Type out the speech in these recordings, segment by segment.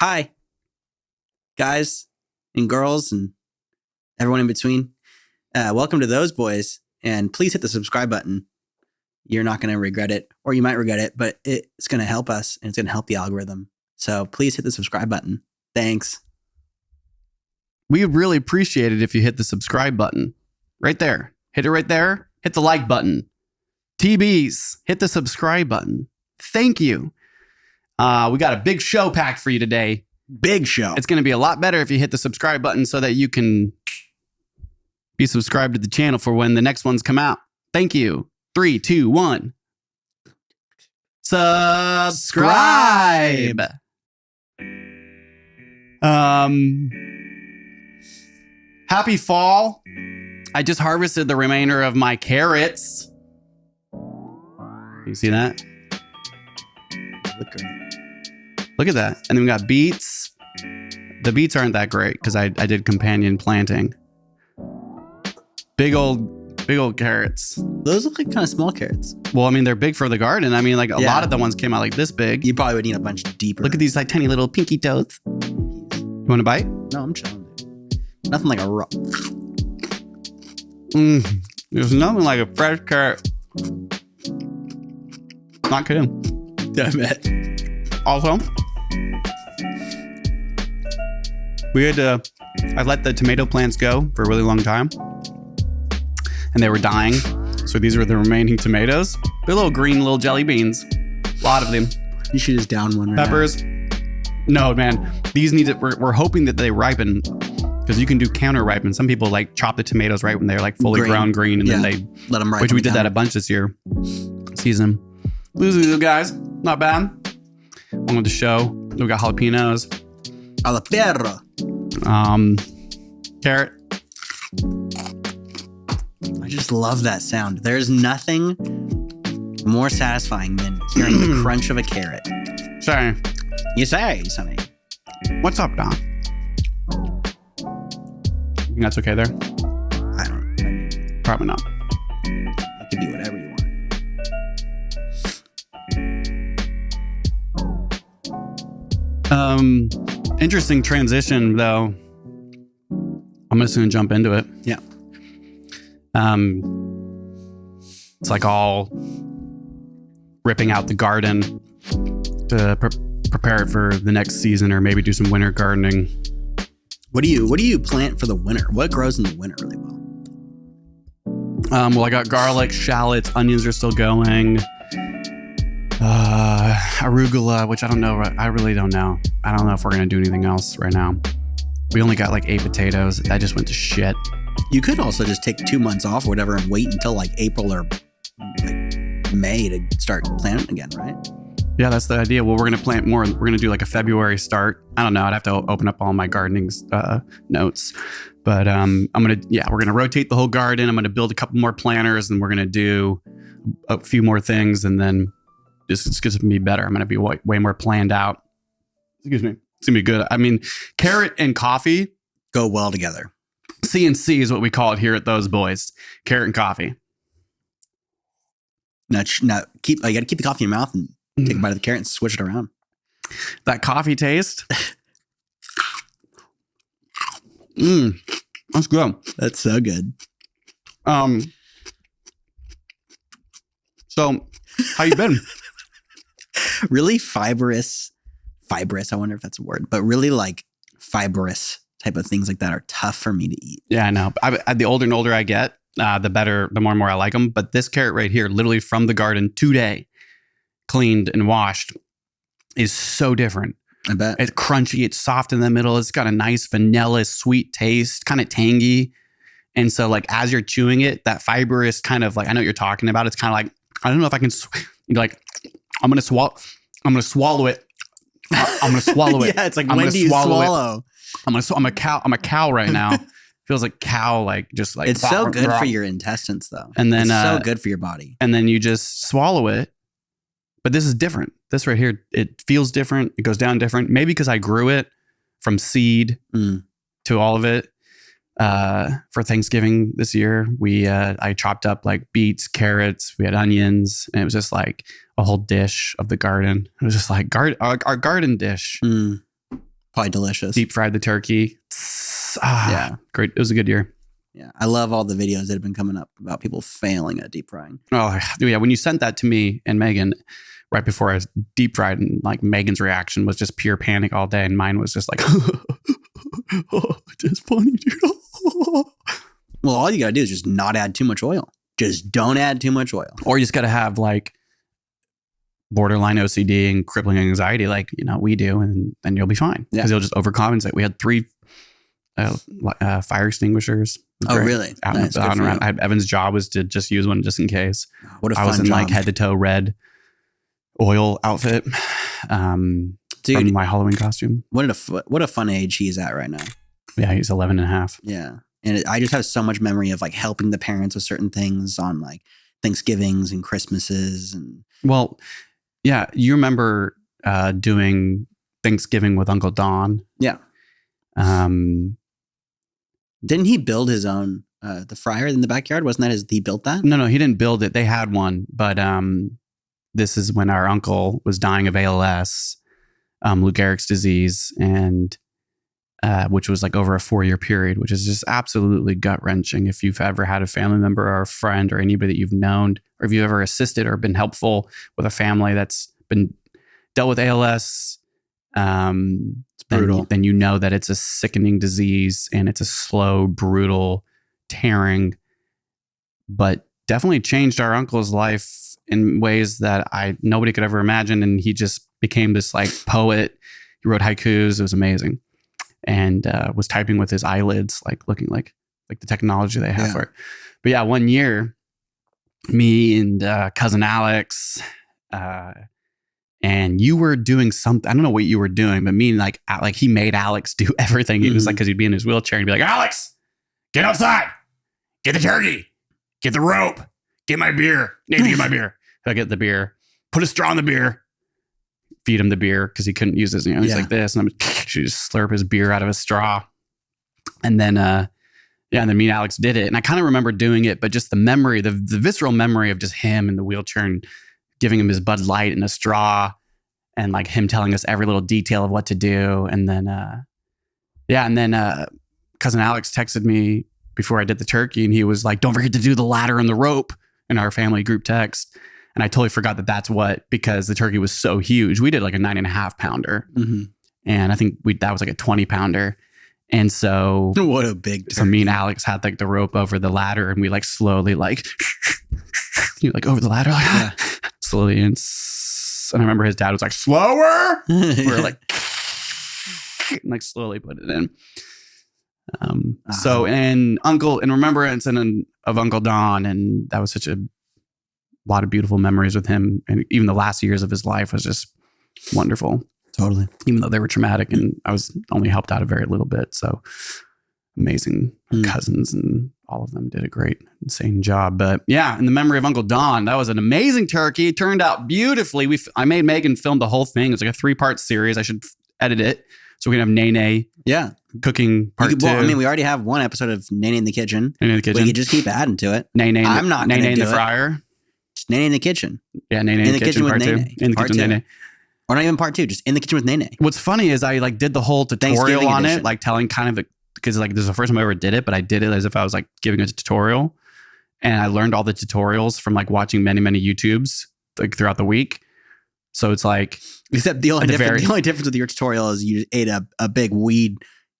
Hi, guys and girls and everyone in between. Welcome to Those Boys, and please hit the subscribe button. You're not going to regret it, or you might regret it, but it's going to help us and it's going to help the algorithm. So please hit the subscribe button. Thanks. We would really appreciate it if you hit the subscribe button right there. Hit it right there. Hit the like button. TBs, hit the subscribe button. Thank you. We got a big show packed for you today. Big show. It's going to be a lot better if you hit the subscribe button so that you can be subscribed to the channel for when the next ones come out. Thank you. 3, 2, 1. Subscribe. Happy fall. I just harvested the remainder of my carrots. You see that? Look great. Look at that. And then we got beets. The beets aren't that great because I did companion planting. Big old carrots. Those look like kind of small carrots. Well, I mean, they're big for the garden. I mean, like a lot of the ones came out like this big. You probably would need a bunch deeper. Look at these like tiny little pinky toes. You want to bite? No, I'm chilling. Nothing like a raw. There's nothing like a fresh carrot. Not kidding. Damn it. Also, I let the tomato plants go for a really long time and they were dying. So these were the remaining tomatoes. They're little green, little jelly beans. A lot of them. You should just down one right Peppers. No, man. These need to, we're hoping that they ripen because you can do counter ripen. Some people like chop the tomatoes right when they're like fully ground green and then they let them ripen. Which we did that a bunch this year. Season. These guys. Not bad. One with the show. We got jalapenos. Jalapeno. Carrot. I just love that sound. There's nothing more satisfying than hearing the crunch of a carrot. Sorry. You say, Sonny. What's up, Don? You think that's okay there? I mean, Probably not. you can do whatever you want. Interesting transition, though. I'm gonna soon jump into it. Yeah. It's like all ripping out the garden to prepare it for the next season, or maybe do some winter gardening. What do you plant for the winter? What grows in the winter really well? Well, I got garlic, shallots, onions are still going. Arugula, which I don't know. I really don't know. I don't know if we're gonna do anything else right now. We only got like 8 potatoes. That just went to shit. You could also just take 2 months off or whatever and wait until like April or like May to start planting again, right? Yeah, that's the idea. Well, we're going to plant more. We're going to do like a February start. I don't know. I'd have to open up all my gardening notes. But we're going to rotate the whole garden. I'm going to build a couple more planters and we're going to do a few more things. And then it's going to be better. I'm going to be way more planned out. Excuse me. It's going to be good. I mean, carrot and coffee go well together. CNC is what we call it here at Those Boys. Carrot and coffee. Now you got to keep the coffee in your mouth and take a bite of the carrot and switch it around. That coffee taste. That's good. That's so good. So how you been? Really fibrous. I wonder if that's a word, but really like fibrous type of things like that are tough for me to eat. Yeah, I know. The older and older I get, the more and more I like them. But this carrot right here, literally from the garden today, cleaned and washed, is so different. I bet. It's crunchy. It's soft in the middle. It's got a nice vanilla sweet taste, kind of tangy. And so like as you're chewing it, that fibrous kind of like, I know what you're talking about. It's kind of like, I don't know if I can, like, I'm going to swallow it. I'm going to swallow it. Yeah, it's like, when do you swallow? I'm a cow right now. Feels like cow, like just like. It's so good for your intestines though. And then it's so good for your body. And then you just swallow it. But this is different. This right here, it feels different. It goes down different. Maybe because I grew it from seed to all of it. For Thanksgiving this year, I chopped up like beets, carrots, we had onions, and it was just like a whole dish of the garden. It was just like our garden dish. Probably delicious. Deep fried the turkey. Yeah. Great. It was a good year. Yeah. I love all the videos that have been coming up about people failing at deep frying. Oh, yeah. When you sent that to me and Megan right before I was deep fried, and like Megan's reaction was just pure panic all day. And mine was just like, oh, just funny, dude. Well, all you got to do is just not add too much oil. Just don't add too much oil. Or you just got to have like borderline OCD and crippling anxiety like, we do, and then you'll be fine. Yeah. Because you'll just overcompensate. We had 3 fire extinguishers. Oh, really? Out Nice. and around. Evan's job was to just use one just in case. What a fun I was in job. like head to toe red oil outfit from Dude, my Halloween costume. what a fun age he's at right now. Yeah, he's 11 and a half. Yeah. And I just have so much memory of like helping the parents with certain things on like Thanksgivings and Christmases. And Well, yeah, you remember doing Thanksgiving with Uncle Don. yeah. Didn't he build his own, the fryer in the backyard? Wasn't that he built that? No, he didn't build it. They had one, but this is when our uncle was dying of ALS, Lou Gehrig's disease, and which was like over a 4-year period, which is just absolutely gut wrenching. If you've ever had a family member or a friend or anybody that you've known, or if you ever assisted or been helpful with a family that's been dealt with ALS, it's brutal. Then you know that it's a sickening disease and it's a slow, brutal, tearing, but definitely changed our uncle's life in ways that nobody could ever imagine. And he just became this like poet. He wrote haikus. It was amazing. And was typing with his eyelids, like looking like the technology they have for it. But yeah, one year, me and cousin Alex, and you were doing something. I don't know what you were doing, but me and like he made Alex do everything. It was like, because he'd be in his wheelchair and be like, Alex, get outside, get the turkey, get the rope, get my beer. Nathan, get my beer. So I get the beer, put a straw in the beer, feed him the beer because he couldn't use his, he's like this. And she just slurp his beer out of a straw. And then, and then me and Alex did it. And I kind of remember doing it, but just the memory, the visceral memory of just him in the wheelchair and giving him his Bud Light and a straw, and like him telling us every little detail of what to do. And then, cousin Alex texted me before I did the turkey, and he was like, don't forget to do the ladder and the rope in our family group text. And I totally forgot because the turkey was so huge. We did like a 9.5 pounder. Mm-hmm. And I think that was like a 20 pounder. And so what a big turkey. So me and Alex had like the rope over the ladder, and we like slowly like over the ladder, like, slowly. And I remember his dad was like, slower. We were like, and like slowly put it in. So, and in remembrance of Uncle Don, and that was such a lot of beautiful memories with him. And even the last years of his life was just wonderful. Totally. Even though they were traumatic, and I was only helped out a very little bit. So amazing cousins, and all of them did a great, insane job. But yeah, in the memory of Uncle Don, that was an amazing turkey. It turned out beautifully. I made Megan film the whole thing. It was like a 3-part series. I should edit it so we can have Nene. Yeah. Cooking part 2. Well, I mean, we already have one episode of Nene in the kitchen. Nene in the kitchen. We could just keep adding to it. Nene in the fryer. Just Nene in the kitchen. Yeah, Nene in the kitchen with Nene. In the kitchen with Nene. Or not even part 2, just in the kitchen with Nene. What's funny is I like did the whole tutorial on it, like telling kind of because like this is the first time I ever did it, but I did it as if I was like giving a tutorial, and I learned all the tutorials from like watching many YouTubes like throughout the week. So it's like, except the only difference with your tutorial is you ate a big weed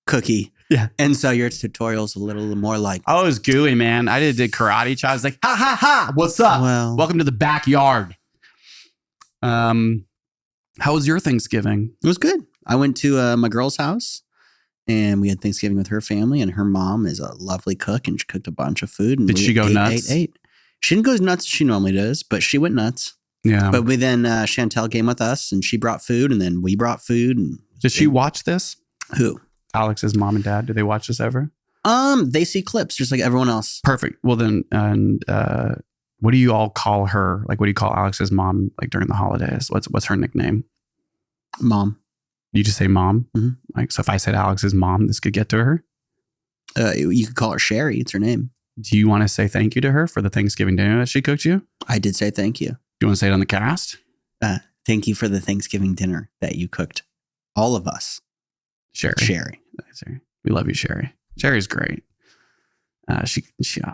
cookie. Yeah. And so your tutorial's a little more like, oh, it was gooey, man. I did karate chops, like, ha ha ha, what's up? Well, welcome to the backyard. How was your Thanksgiving? It was good. I went to my girl's house, and we had Thanksgiving with her family, and her mom is a lovely cook, and she cooked a bunch of food. And did she go nuts? Ate. She didn't go as nuts as she normally does, but she went nuts. Yeah. But then Chantel came with us, and she brought food, and then we brought food. And did she watch this? Who? Alex's mom and dad. Did they watch this ever? They see clips just like everyone else. Perfect. Well then, and what do you all call her? Like, what do you call Alex's mom like during the holidays? What's her nickname? Mom. You just say mom? Mm-hmm. Like, so if I said Alex's mom, this could get to her? You could call her Sherry. It's her name. Do you want to say thank you to her for the Thanksgiving dinner that she cooked you? I did say thank you. Do you want to say it on the cast? Thank you for the Thanksgiving dinner that you cooked. All of us. Sherry. We love you, Sherry. Sherry's great. Oh,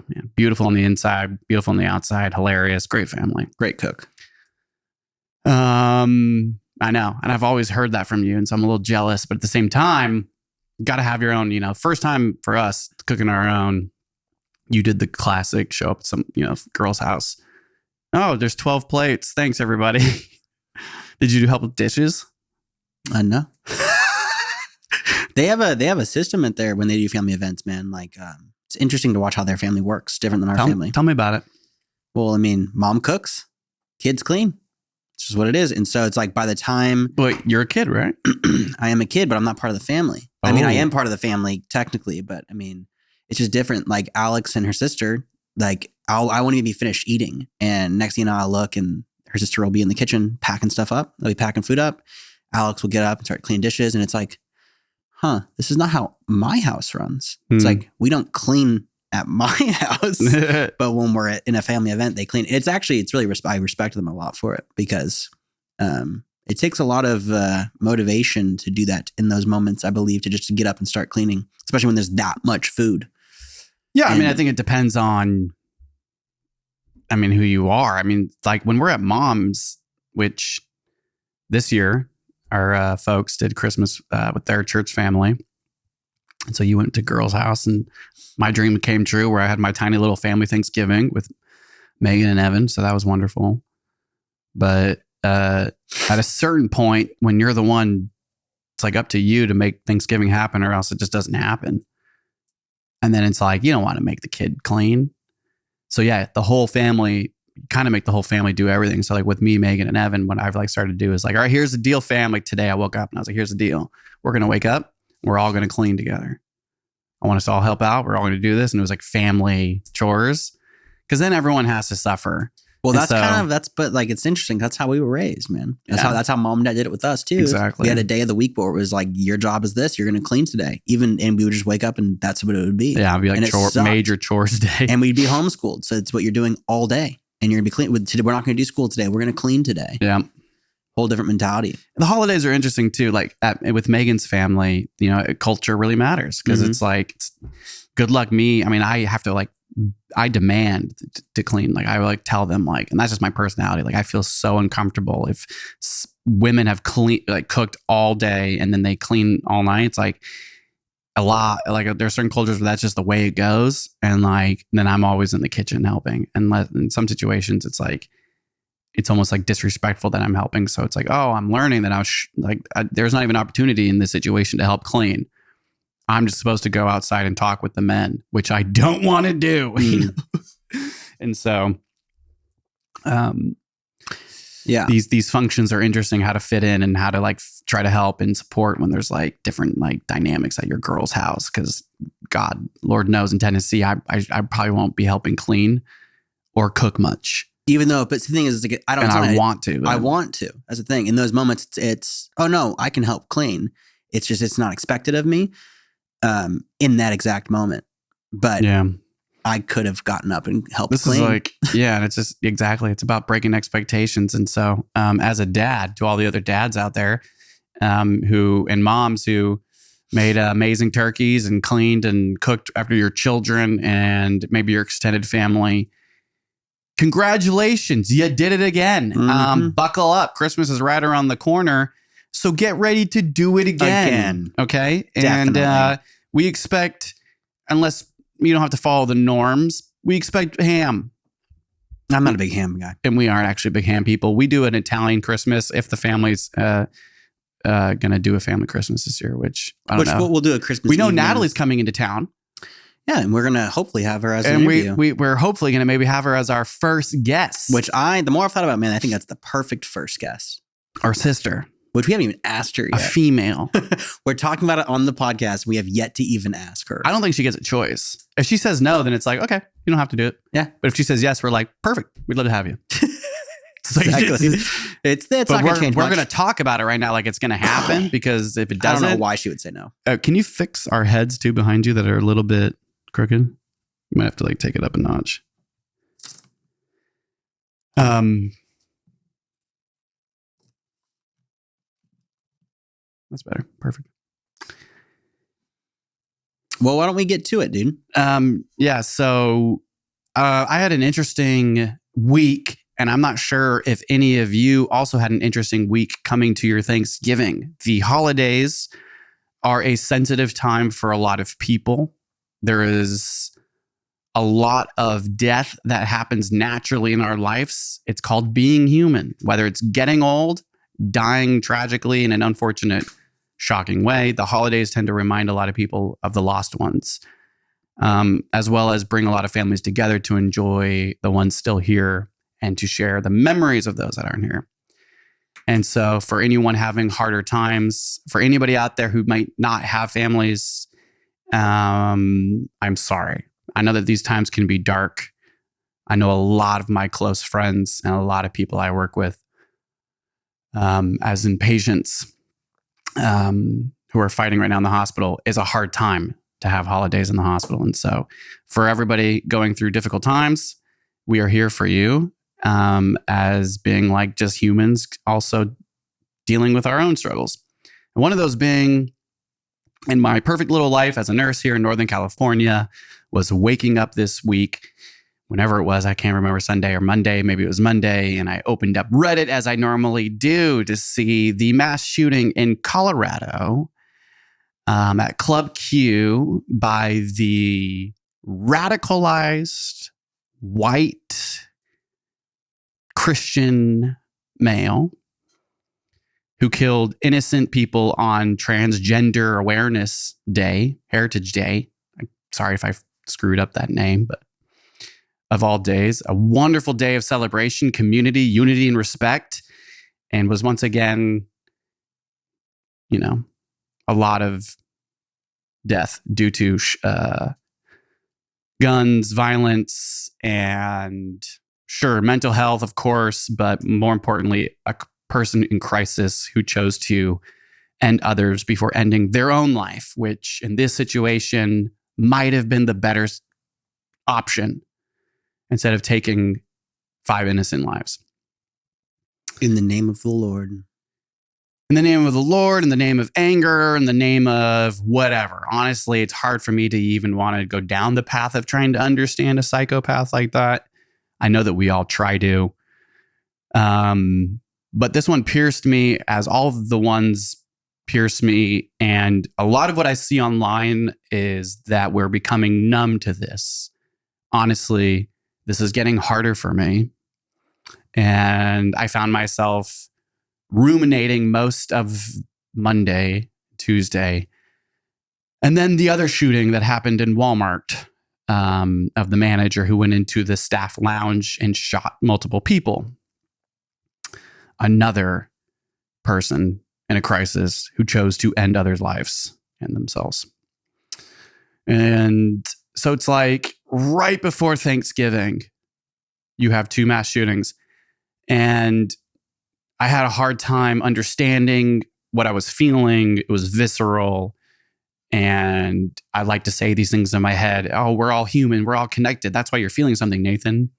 man, beautiful on the inside, beautiful on the outside, hilarious, great family, great cook. I know, and I've always heard that from you, and so I'm a little jealous. But at the same time, you got to have your own. First time for us cooking our own. You did the classic show up at some girl's house. Oh, there's 12 plates. Thanks, everybody. Did you help with dishes? No. They have a system at there when they do family events, man. Like, it's interesting to watch how their family works, different than our family. Tell me about it. Well, I mean, mom cooks, kids clean. It's just what it is. And so it's like by the time... But you're a kid, right? I am a kid, but I'm not part of the family. Oh. I mean, I am part of the family technically, but I mean, it's just different. Like Alex and her sister, like I won't even be finished eating. And next thing you know, I'll look and her sister will be in the kitchen packing stuff up. They'll be packing food up. Alex will get up and start cleaning dishes. And it's like, this is not how my house runs. It's like, we don't clean at my house, but when we're in a family event, they clean. It's really, I respect them a lot for it because it takes a lot of motivation to do that in those moments, I believe, to just get up and start cleaning, especially when there's that much food. Yeah. I mean, I think it depends on, who you are. I mean, like when we're at mom's, which this year, our folks did Christmas with their church family. And so you went to girl's house and my dream came true where I had my tiny little family Thanksgiving with Megan and Evan. So that was wonderful. But at a certain point when you're the one, it's like up to you to make Thanksgiving happen or else it just doesn't happen. And then it's like, you don't want to make the kid clean. So yeah, the whole family, kind of make the whole family do everything. So like with me, Megan and Evan, what I've like started to do is like, all right, here's the deal, family. Today I woke up and I was like, here's the deal. We're going to wake up. We're all going to clean together. I want us to all help out. We're all going to do this. And it was like family chores because then everyone has to suffer. Well, but like, it's interesting. That's how we were raised, man. That's how mom and dad did it with us too. Exactly. We had a day of the week where it was like, your job is this, you're going to clean today. And we would just wake up and that's what it would be. Yeah. It'd be like major chores day. And we'd be homeschooled. So it's what you're doing all day. And you're going to be clean. Today, we're not going to do school today. We're going to clean today. Yeah. Whole different mentality. The holidays are interesting too. Like with Megan's family, culture really matters because it's like, good luck me. I mean, I have to I demand to clean. Like I would tell them and that's just my personality. Like I feel so uncomfortable if women have cooked all day and then they clean all night. It's like a lot. Like there are certain cultures where that's just the way it goes. And then I'm always in the kitchen helping. And in some situations, it's like, it's almost like disrespectful that I'm helping. So it's like, oh, I'm learning that there's not even opportunity in this situation to help clean. I'm just supposed to go outside and talk with the men, which I don't want to do. And so, these functions are interesting, how to fit in and how to try to help and support when there's different dynamics at your girl's house. Cause God, Lord knows in Tennessee, I probably won't be helping clean or cook much. Even though, but the thing is, I want to. I want to. That's the thing. In those moments, it's oh no, I can help clean. It's just it's not expected of me in that exact moment. But I could have gotten up and helped clean. And it's just it's about breaking expectations. And so, as a dad, to all the other dads out there, and moms who made amazing turkeys and cleaned and cooked after your children and maybe your extended family. Congratulations. You did it again. Buckle up. Christmas is right around the corner. So get ready to do it again. Okay. Definitely. And we expect, unless you don't have to follow the norms, we expect ham. I'm not a big ham guy. And we aren't actually big ham people. We do an Italian Christmas if the family's going to do a family Christmas this year, which I don't know. We'll do a Christmas. We know Natalie's coming into town. Yeah, and we're going to hopefully have her as an interview. We're hopefully going to maybe have her as our first guest. Which the more I've thought about it, man, I think that's the perfect first guest. Our sister. Which we haven't even asked her yet. A female. We're talking about it on the podcast. We have yet to even ask her. I don't think she gets a choice. If she says no, then it's like, okay, you don't have to do it. Yeah. But if she says yes, we're like, perfect. We'd love to have you. Exactly. It's not going to change much. We're going to talk about it right now like it's going to happen because if it doesn't. I don't know why she would say no. Can you fix our heads too behind you that are a little bit crooked? You might have to take it up a notch. That's better. Perfect. Well, why don't we get to it, dude? Yeah. So I had an interesting week, and I'm not sure if any of you also had an interesting week coming to your Thanksgiving. The holidays are a sensitive time for a lot of people. There is a lot of death that happens naturally in our lives. It's called being human, whether it's getting old, dying tragically in an unfortunate, shocking way. The holidays tend to remind a lot of people of the lost ones, as well as bring a lot of families together to enjoy the ones still here and to share the memories of those that aren't here. And so for anyone having harder times, for anybody out there who might not have families, I'm sorry. I know that these times can be dark. I know a lot of my close friends and a lot of people I work with, as in patients who are fighting right now in the hospital, is a hard time to have holidays in the hospital. And so for everybody going through difficult times, we are here for you, as being like just humans also dealing with our own struggles. And one of those being, in my perfect little life as a nurse here in Northern California, was waking up this week, whenever it was, I can't remember, Sunday or Monday, maybe it was Monday, and I opened up Reddit as I normally do to see the mass shooting in Colorado, at Club Q by the radicalized white Christian male who killed innocent people on Transgender Awareness Day, Heritage Day. I'm sorry if I screwed up that name, but of all days, a wonderful day of celebration, community, unity, and respect, and was once again, a lot of death due to guns, violence, and sure, mental health, of course, but more importantly, a person in crisis who chose to end others before ending their own life, which in this situation might have been the better option instead of taking 5 innocent lives. In the name of the Lord. In the name of the Lord, in the name of anger, in the name of whatever. Honestly, it's hard for me to even want to go down the path of trying to understand a psychopath like that. I know that we all try to. But this one pierced me, as all of the ones pierce me. And a lot of what I see online is that we're becoming numb to this. Honestly, this is getting harder for me. And I found myself ruminating most of Monday, Tuesday, and then the other shooting that happened in Walmart, of the manager who went into the staff lounge and shot multiple people. Another person in a crisis who chose to end others' lives and themselves. And so it's like right before Thanksgiving, you have 2 mass shootings. And I had a hard time understanding what I was feeling. It was visceral. And I like to say these things in my head. Oh, we're all human. We're all connected. That's why you're feeling something, Nathan.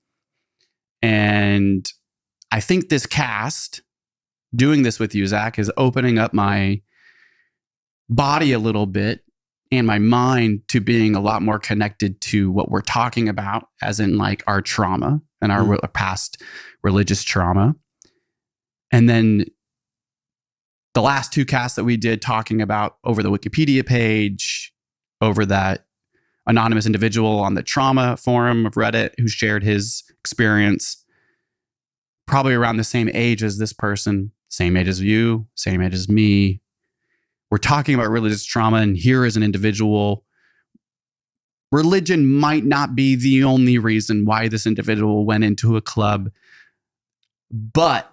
And I think this cast, doing this with you, Zach, is opening up my body a little bit and my mind to being a lot more connected to what we're talking about, as in like our trauma and our past religious trauma. And then the last 2 casts that we did talking about over the Wikipedia page, over that anonymous individual on the trauma forum of Reddit who shared his experience, probably around the same age as this person, same age as you, same age as me. We're talking about religious trauma, and here is an individual. Religion might not be the only reason why this individual went into a club, but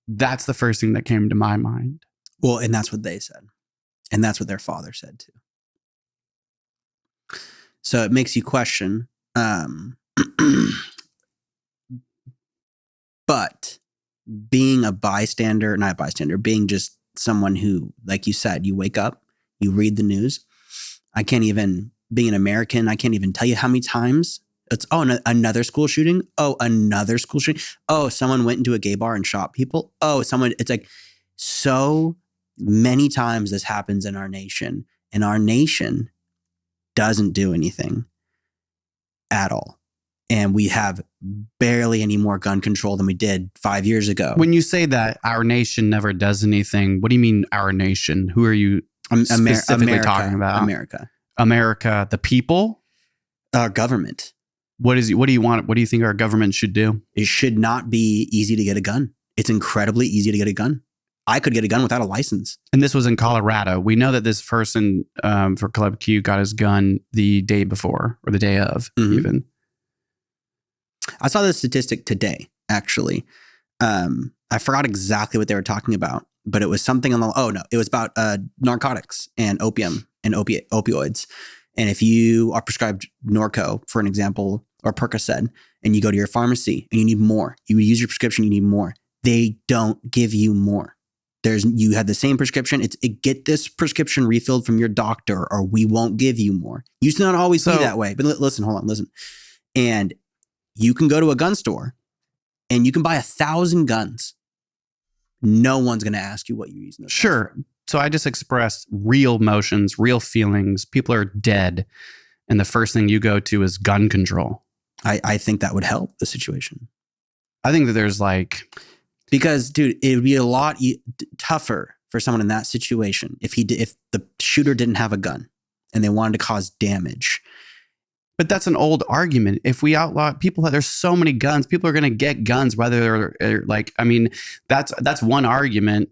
that's the first thing that came to my mind. Well, and that's what they said. And that's what their father said too. So it makes you question. But being a bystander, not a bystander, being just someone who, like you said, you wake up, you read the news. I can't even, being an American, I can't even tell you how many times it's, another school shooting. Oh, another school shooting. Oh, someone went into a gay bar and shot people. Oh, it's like so many times this happens in our nation. And our nation doesn't do anything at all. And we have barely any more gun control than we did 5 years ago. When you say that our nation never does anything, what do you mean our nation? Who are you specifically talking about? America, the people? Our government. What do you want? What do you think our government should do? It should not be easy to get a gun. It's incredibly easy to get a gun. I could get a gun without a license. And this was in Colorado. We know that this person for Club Q got his gun the day before or the day of even. I saw this statistic today, actually. I forgot exactly what they were talking about, but it was something it was about narcotics and opium and opioids. And if you are prescribed Norco, for an example, or Percocet, and you go to your pharmacy and you need more, you use your prescription, you need more. They don't give you more. You have the same prescription. Get this prescription refilled from your doctor, or we won't give you more. Used to not always be that way. But listen. And you can go to a gun store and you can buy 1,000 guns. No one's going to ask you what you're using. Sure. So I just expressed real emotions, real feelings. People are dead. And the first thing you go to is gun control. I think that would help the situation. I think that there's because, dude, it would be a lot tougher for someone in that situation if the shooter didn't have a gun and they wanted to cause damage. But that's an old argument. If we outlaw people, there's so many guns. People are going to get guns, whether they're that's one argument.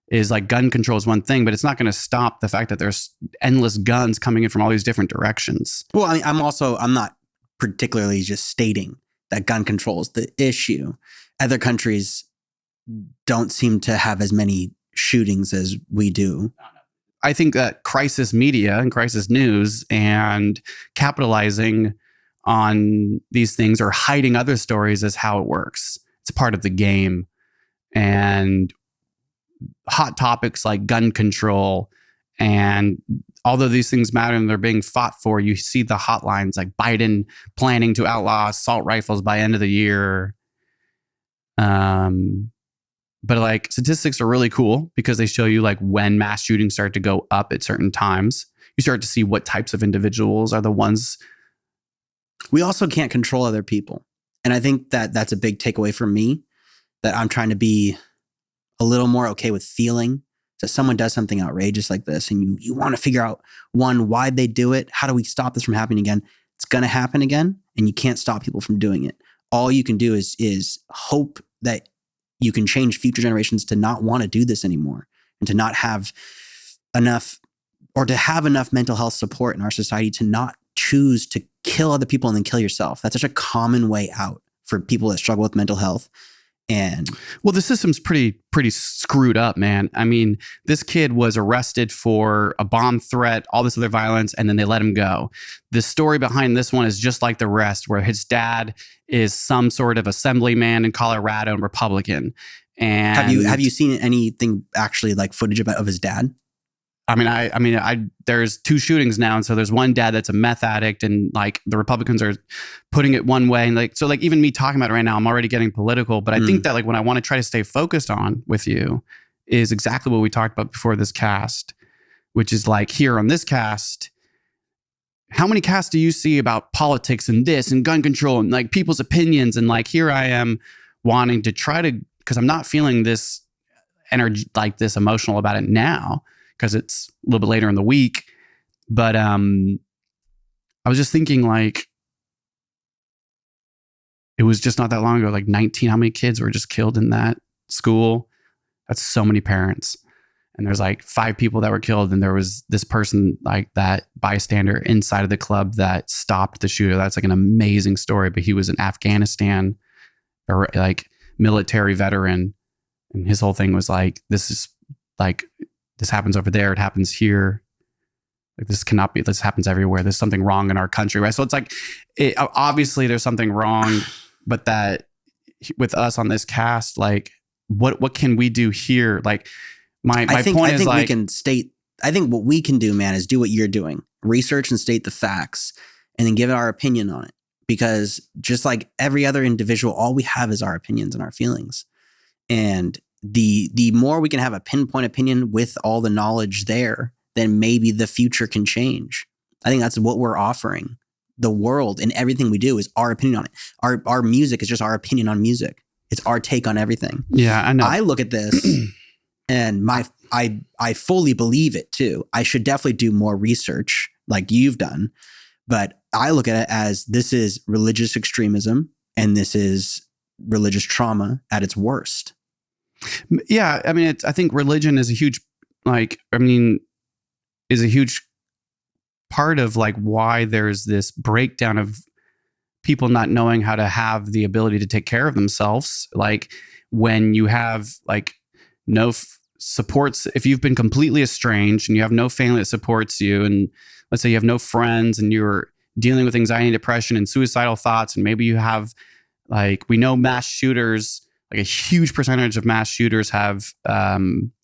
Is gun control is one thing, but it's not going to stop the fact that there's endless guns coming in from all these different directions. Well, I mean, I'm not particularly just stating that gun control is the issue. Other countries don't seem to have as many shootings as we do. I think that crisis media and crisis news and capitalizing on these things or hiding other stories is how it works. It's part of the game. And hot topics like gun control, and although these things matter and they're being fought for, you see the hotlines like Biden planning to outlaw assault rifles by end of the year. But statistics are really cool because they show you when mass shootings start to go up at certain times. You start to see what types of individuals are the ones. We also can't control other people. And I think that that's a big takeaway for me, that I'm trying to be a little more okay with feeling that someone does something outrageous like this and you want to figure out, one, why'd they do it? How do we stop this from happening again? It's going to happen again, and you can't stop people from doing it. All you can do is hope that you can change future generations to not want to do this anymore and to not have enough, or to have enough mental health support in our society to not choose to kill other people and then kill yourself. That's such a common way out for people that struggle with mental health. And well, the system's pretty screwed up, man. I mean, this kid was arrested for a bomb threat, all this other violence, and then they let him go. The story behind this one is just like the rest, where his dad is some sort of assemblyman in Colorado and Republican. And have you seen anything actually footage of his dad? I mean, there's 2 shootings now. And so there's one dad that's a meth addict, and the Republicans are putting it one way. And so even me talking about it right now, I'm already getting political, but I think that what I want to try to stay focused on with you is exactly what we talked about before this cast, which is here on this cast, how many casts do you see about politics and this and gun control and people's opinions? And here I am wanting to try to, because I'm not feeling this energy, this emotional about it now, because it's a little bit later in the week. But I was just thinking it was just not that long ago, 19, how many kids were just killed in that school? That's so many parents. And there's 5 people that were killed. And there was this person, that bystander inside of the club that stopped the shooter. That's an amazing story. But he was an Afghanistan or military veteran. And his whole thing was this is this happens over there, it happens here. This cannot be, this happens everywhere. There's something wrong in our country, right? So it's obviously there's something wrong, but that with us on this cast, what can we do here? My point is we can state, I think what we can do, man, is do what you're doing. Research and state the facts and then give our opinion on it. Because just like every other individual, all we have is our opinions and our feelings. And the more we can have a pinpoint opinion with all the knowledge there, then maybe the future can change. I think that's what we're offering the world, and everything we do is our opinion on it. Our music is just our opinion on music. It's our take on everything. Yeah, I know. I look at this and I fully believe it too. I should definitely do more research like you've done, but I look at it as this is religious extremism and this is religious trauma at its worst. Yeah, I mean, I think religion is a huge, is a huge part of like why there's this breakdown of people not knowing how to have the ability to take care of themselves. Like when you have like no supports, if you've been completely estranged and you have no family that supports you, and let's say you have no friends and you're dealing with anxiety and depression and suicidal thoughts, and maybe you have like, we know mass shooters, like a huge percentage of mass shooters have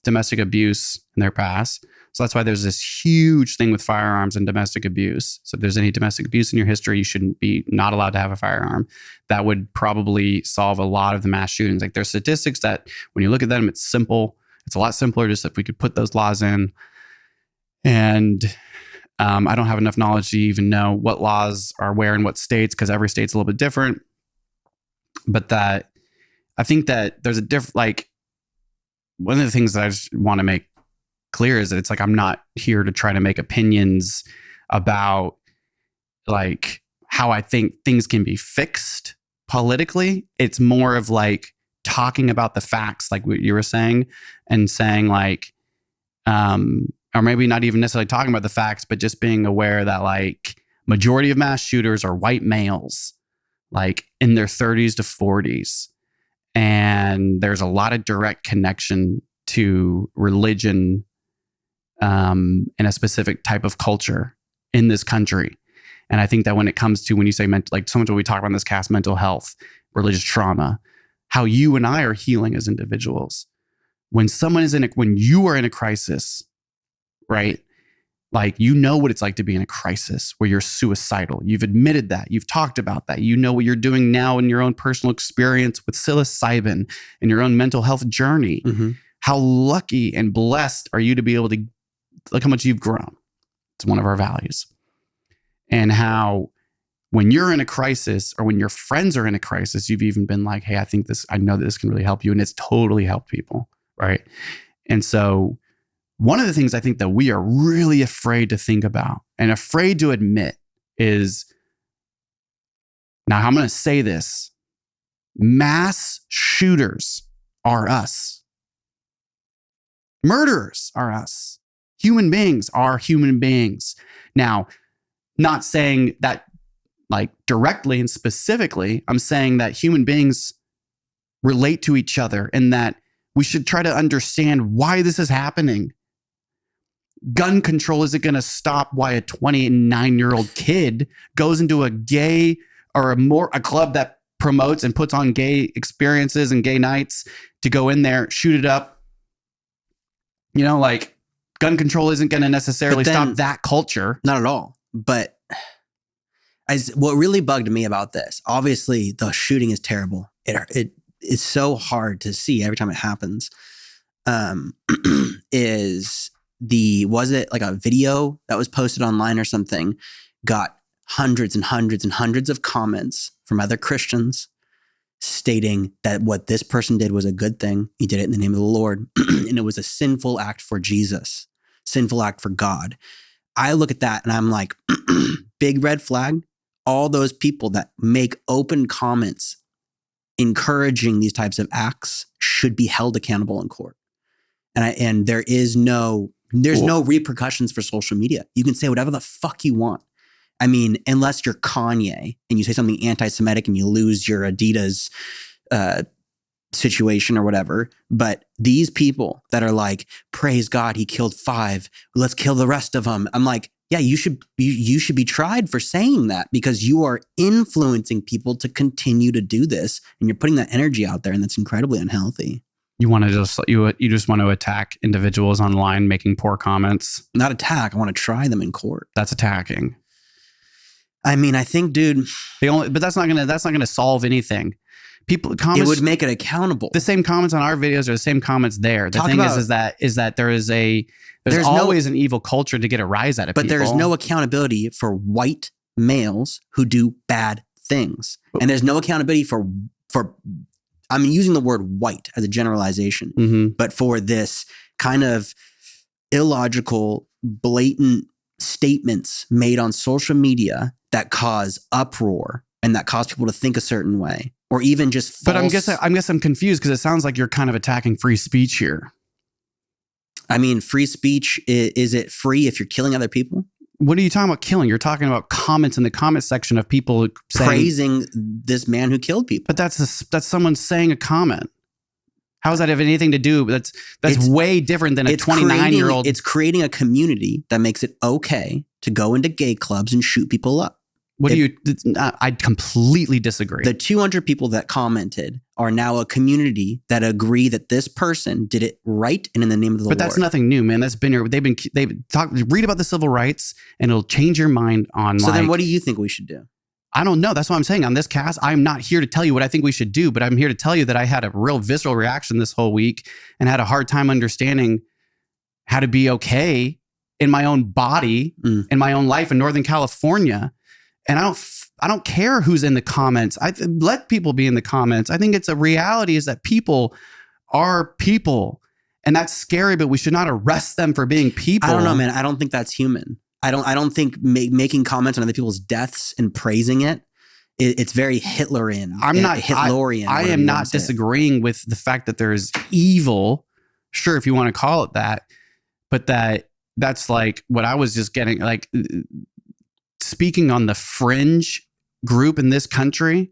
domestic abuse in their past. So that's why there's this huge thing with firearms and domestic abuse. So if there's any domestic abuse in your history, you shouldn't be not allowed to have a firearm. That would probably solve a lot of the mass shootings. Like there's statistics that when you look at them, it's simple. It's a lot simpler just if we could put those laws in. And I don't have enough knowledge to even know what laws are where in what states, because every state's a little bit different. But that I think that there's a different, like, one of the things that I just want to make clear is that it's like, I'm not here to try to make opinions about like how I think things can be fixed politically. It's more of like talking about the facts, like what you were saying, and saying like, or maybe not even necessarily talking about the facts, but just being aware that like majority of mass shooters are white males, like in their 30s to 40s. And there's a lot of direct connection to religion and a specific type of culture in this country. And I think that when it comes to, when you say like so much what we talk about in this cast, mental health, religious trauma, how you and I are healing as individuals. When someone is when you are in a crisis, right? Like, you know what it's like to be in a crisis where you're suicidal. You've admitted that. You've talked about that. You know what you're doing now in your own personal experience with psilocybin and your own mental health journey. Mm-hmm. How lucky and blessed are you to be able to look how much you've grown. It's one of our values. And how when you're in a crisis or when your friends are in a crisis, you've even been like, hey, I know that this can really help you. And it's totally helped people, right? And so one of the things I think that we are really afraid to think about and afraid to admit is, now I'm going to say this, mass shooters are us. Murderers are us. Human beings are human beings. Now, not saying that like directly and specifically, I'm saying that human beings relate to each other and that we should try to understand why this is happening. Gun control isn't going to stop why a 29-year-old kid goes into a gay or a club that promotes and puts on gay experiences and gay nights to go in there, shoot it up. You know, like, gun control isn't going to necessarily stop that culture. Not at all. But what really bugged me about this, obviously the shooting is terrible. It is so hard to see every time it happens. Was it like a video that was posted online or something, got hundreds and hundreds and hundreds of comments from other Christians stating that what this person did was a good thing. He did it in the name of the Lord. And it was a sinful act for Jesus, sinful act for God. I look at that and I'm like, big red flag. All those people that make open comments encouraging these types of acts should be held accountable in court. And there's no repercussions for social media. You can say whatever the fuck you want. I mean, unless you're Kanye and you say something anti-Semitic and you lose your Adidas situation or whatever. But these people that are like, praise God, he killed 5. Let's kill the rest of them. I'm like, yeah, you should be tried for saying that, because you are influencing people to continue to do this, and you're putting that energy out there, and that's incredibly unhealthy. You want to you just want to attack individuals online making poor comments? Not attack. I want to try them in court. That's attacking. I mean, I think, dude, but that's not gonna solve anything. People It comments would make it accountable. the same comments on our videos are the same comments there. The Talk thing about- is that there's always an evil culture to get a rise out of But people. there's no accountability for white males who do bad things. And there's no accountability for I'm using the word white as a generalization, Mhm. but for this kind of illogical, blatant statements made on social media that cause uproar and that cause people to think a certain way, or even just false. But I guess I'm confused because it sounds like you're kind of attacking free speech here. I mean, free speech, is it free if you're killing other people? What are you talking about killing? You're talking about comments in the comment section of people saying, Praising this man who killed people. but that's someone saying a comment. How does that have anything to do? That's way different than a 29-year-old. It's creating a community that makes it okay to go into gay clubs and shoot people up. I completely disagree. The 200 people that commented are now a community that agree that this person did it right and in the name of the Lord. But that's nothing new, man. That's been here. Read about the civil rights and it'll change your mind on. So then what do you think we should do? I don't know. That's what I'm saying. On this cast, I'm not here to tell you what I think we should do, but I'm here to tell you that I had a real visceral reaction this whole week and had a hard time understanding how to be okay in my own body, in my own life in Northern California. And I don't care who's in the comments. I let people be in the comments. I think it's a reality is that people are people, and that's scary. But we should not arrest them for being people. I don't know, man. I don't think that's human. I don't think making comments on other people's deaths and praising it's very Hitlerian. Hitlerian. I am not disagreeing with the fact that there's evil. Sure, if you want to call it that, but that's like what I was just getting like. Speaking on the fringe group in this country,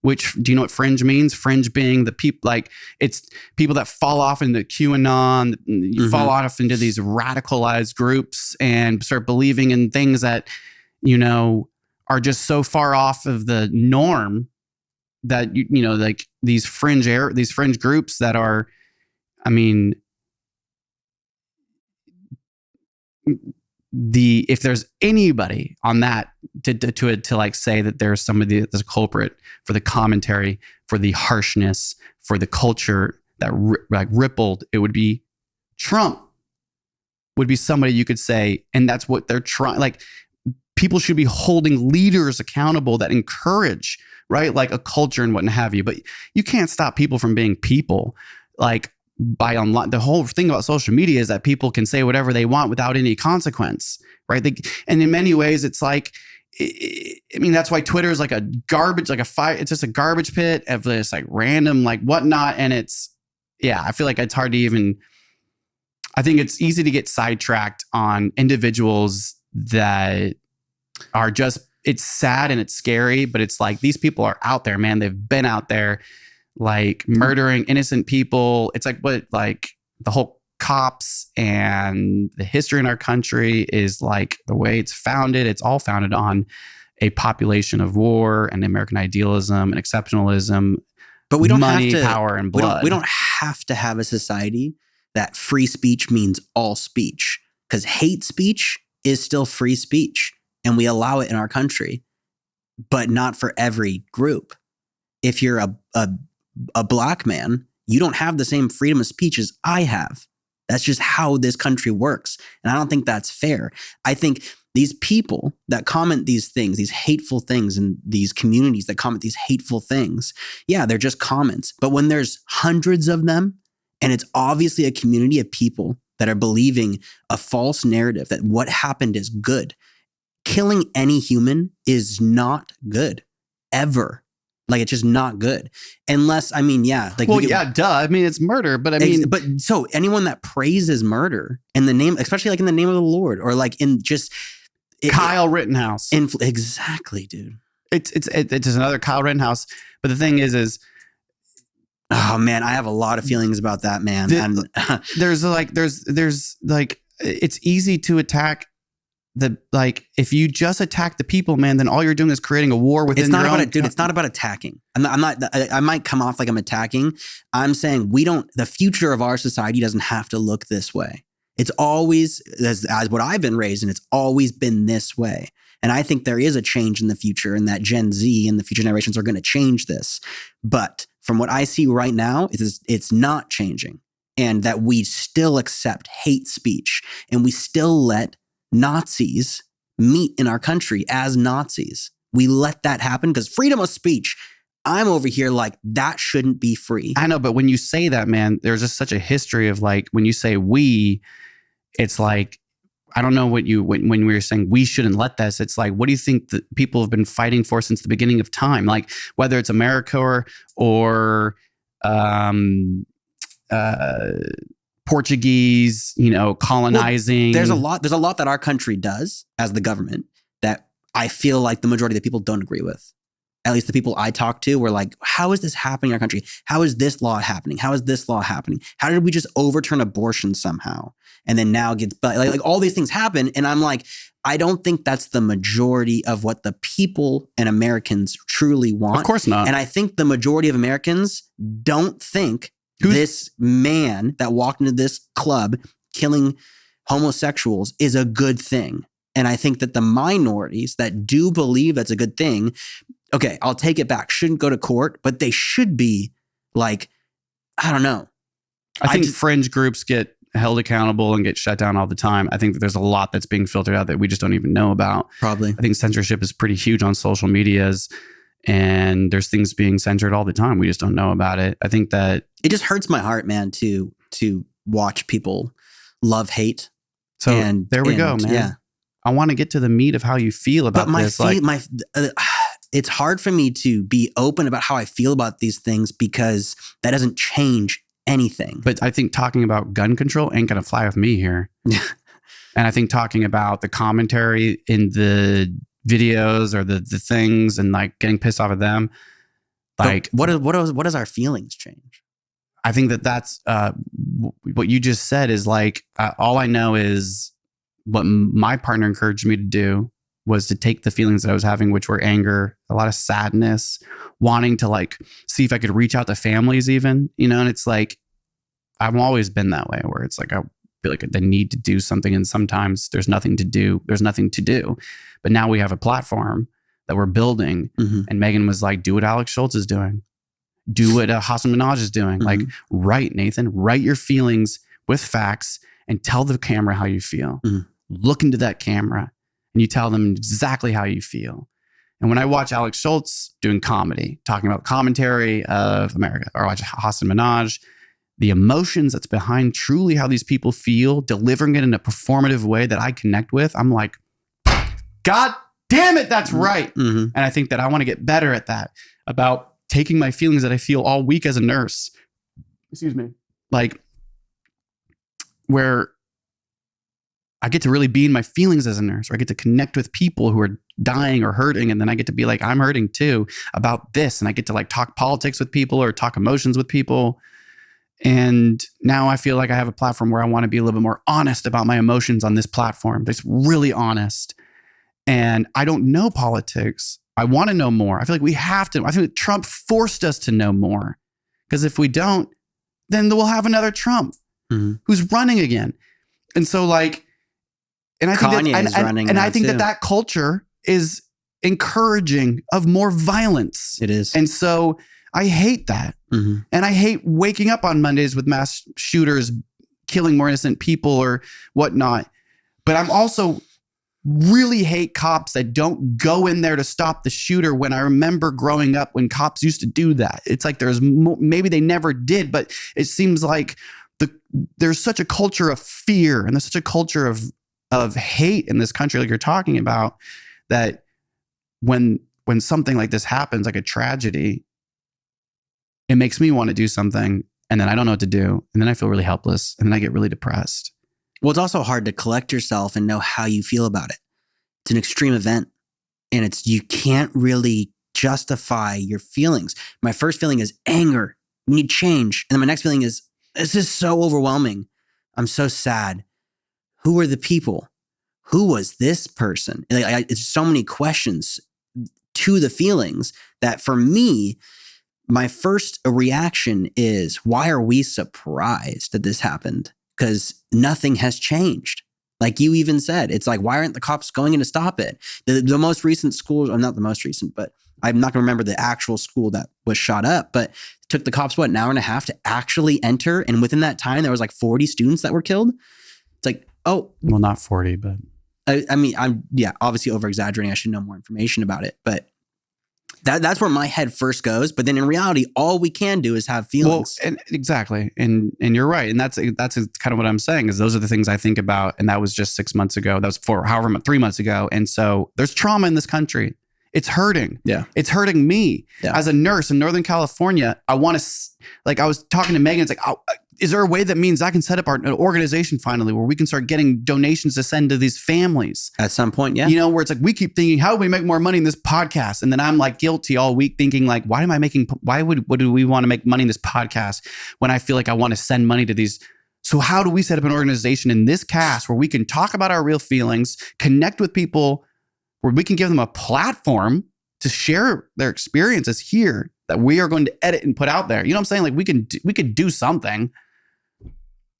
which do you know what fringe means? Fringe being the people, like it's people that fall off into QAnon, you fall off into these radicalized groups and start believing in things that, are just so far off of the norm that, like these fringe groups that are, I mean, if there's anybody on that to like say that there's somebody that's a culprit for the commentary, for the harshness, for the culture that rippled, it would be Trump. Would be somebody you could say, and that's what they're trying. Like people should be holding leaders accountable that encourage, right, like a culture and what have you. But you can't stop people from being people. Like. By online, the whole thing about social media is that people can say whatever they want without any consequence, right? And in many ways, it's like, I mean, that's why Twitter is like a garbage, like it's just a garbage pit of this like random, like whatnot. And I feel like it's hard to even, I think it's easy to get sidetracked on individuals that are just, it's sad and it's scary, but it's like, these people are out there, man. They've been out there. Like murdering innocent people. It's like the whole cops and the history in our country is like the way it's founded. It's all founded on a population of war and American idealism and exceptionalism. But we don't money, have to, power, and blood. We don't have to have a society that free speech means all speech, because hate speech is still free speech, and we allow it in our country, but not for every group. If you're a black man, you don't have the same freedom of speech as I have. That's just how this country works. And I don't think that's fair. I think these people that comment these things, these hateful things, and these communities that comment these hateful things, yeah, they're just comments. But when there's hundreds of them, and it's obviously a community of people that are believing a false narrative that what happened is good, killing any human is not good, ever. Like, it's just not good. Unless, I mean, yeah. Like, duh. I mean, it's murder, but I mean. But so anyone that praises murder in the name, especially like in the name of the Lord, or like in just. Kyle Rittenhouse. Exactly, dude. It's just another Kyle Rittenhouse. But the thing is. Oh, man, I have a lot of feelings about that, man. There's it's easy to attack. If you just attack the people, man, then all you're doing is creating a war within it's not your about own. Dude, it's not about attacking. I might come off like I'm attacking. I'm saying the future of our society doesn't have to look this way. It's always, as what I've been raised in, it's always been this way. And I think there is a change in the future, and that Gen Z and the future generations are going to change this. But from what I see right now, it's not changing. And that we still accept hate speech, and we still let Nazis meet in our country as Nazis. We let that happen because freedom of speech. I'm over here like that shouldn't be free. I know, but when you say that, man, there's just such a history of like, when you say we, it's like, I don't know what when we were saying we shouldn't let this, it's like, what do you think that people have been fighting for since the beginning of time? Like whether it's America or Portuguese, colonizing. Well, there's a lot that our country does as the government that I feel like the majority of the people don't agree with. At least the people I talk to were like, how is this happening in our country? How is this law happening? How is this law happening? How did we just overturn abortion somehow? And then now like all these things happen. And I'm like, I don't think that's the majority of what the people and Americans truly want. Of course not. And I think the majority of Americans don't think this man that walked into this club killing homosexuals is a good thing. And I think that the minorities that do believe that's a good thing, okay, I'll take it back, shouldn't go to court, but they should be like, I don't know. I think fringe groups get held accountable and get shut down all the time. I think that there's a lot that's being filtered out that we just don't even know about. Probably. I think censorship is pretty huge on social medias, and there's things being censored all the time. We just don't know about it. I think that it just hurts my heart, man, to watch people love hate. So there we go, man. Yeah. I want to get to the meat of how you feel about this. It's hard for me to be open about how I feel about these things because that doesn't change anything. But I think talking about gun control ain't going to fly with me here. And I think talking about the commentary in the videos or the things and like getting pissed off at them, like what does our feelings change? I think that's what you just said is like, all I know is what my partner encouraged me to do was to take the feelings that I was having, which were anger, a lot of sadness, wanting to like see if I could reach out to families even, and it's like, I've always been that way where it's like, I feel like the need to do something. And sometimes there's nothing to do. But now we have a platform that we're building. Mm-hmm. And Megan was like, do what Alex Schultz is doing. Do what Hassan Minhaj is doing. Mm-hmm. Like, write your feelings with facts and tell the camera how you feel. Mm-hmm. Look into that camera and you tell them exactly how you feel. And when I watch Alex Schultz doing comedy, talking about commentary of America, or watch Hassan Minhaj, the emotions that's behind truly how these people feel, delivering it in a performative way that I connect with, I'm like, God damn it, that's right. Mm-hmm. And I think that I want to get better at that, about taking my feelings that I feel all week as a nurse, like where I get to really be in my feelings as a nurse, or I get to connect with people who are dying or hurting. And then I get to be like, I'm hurting too about this. And I get to like talk politics with people or talk emotions with people. And now I feel like I have a platform where I want to be a little bit more honest about my emotions on this platform. It's really honest. And I don't know politics. I want to know more. I feel like we have to. I think Trump forced us to know more. Because if we don't, then we'll have another Trump who's running again. And so like, and I think Kanye is running. And I think that culture is encouraging of more violence. It is. And so I hate that. Mm-hmm. And I hate waking up on Mondays with mass shooters killing more innocent people or whatnot. But I'm also really hate cops that don't go in there to stop the shooter, when I remember growing up when cops used to do that. It's like maybe they never did, but it seems like there's such a culture of fear and there's such a culture of hate in this country, like you're talking about, that when something like this happens, like a tragedy, it makes me want to do something, and then I don't know what to do, and then I feel really helpless, and then I get really depressed. Well, it's also hard to collect yourself and know how you feel about it. It's an extreme event, and you can't really justify your feelings. My first feeling is anger. We need change. And then my next feeling is, this is so overwhelming. I'm so sad. Who are the people? Who was this person? It's so many questions to the feelings that for me, my first reaction is, why are we surprised that this happened? because nothing has changed. Like you even said, it's like, why aren't the cops going in to stop it? The most recent school, or not the most recent, but I'm not going to remember the actual school that was shot up, but it took the cops, an hour and a half to actually enter. And within that time, there was like 40 students that were killed. It's like, oh. Well, not 40, but. I mean, I'm obviously over exaggerating. I should know more information about it, but that's where my head first goes. But then in reality, all we can do is have feelings. Well, exactly. And you're right. And that's kind of what I'm saying is those are the things I think about. And that was just 6 months ago. That was 3 months ago. And so there's trauma in this country. It's hurting. Yeah. It's hurting me. Yeah. As a nurse in Northern California, I want to, like I was talking to Megan, it's like, is there a way that means I can set up an organization finally where we can start getting donations to send to these families? At some point, yeah. You know, where it's like, we keep thinking, how do we make more money in this podcast? And then I'm like guilty all week thinking like, what do we want to make money in this podcast when I feel like I want to send money to these? So how do we set up an organization in this cast where we can talk about our real feelings, connect with people, where we can give them a platform to share their experiences here that we are going to edit and put out there? You know what I'm saying? Like we could do something.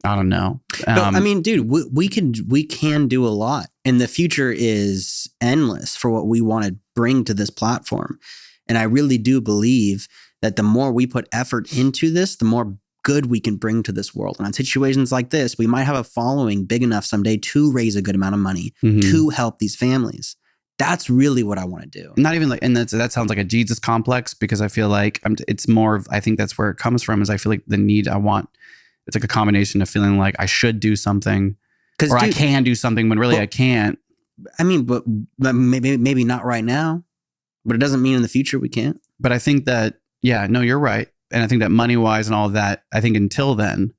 I don't know. I mean, dude, we can do a lot, and the future is endless for what we want to bring to this platform. And I really do believe that the more we put effort into this, the more good we can bring to this world. And on situations like this, we might have a following big enough someday to raise a good amount of money to help these families. That's really what I want to do. Not even like, and that sounds like a Jesus complex, because I feel like it's more of, I think that's where it comes from, is I feel like the need I want. It's like a combination of feeling like I should do something or I can do something when really I can't. I mean, but maybe not right now, but it doesn't mean in the future we can't. But I think that, yeah, no, you're right. And I think that money wise and all of that, I think until then,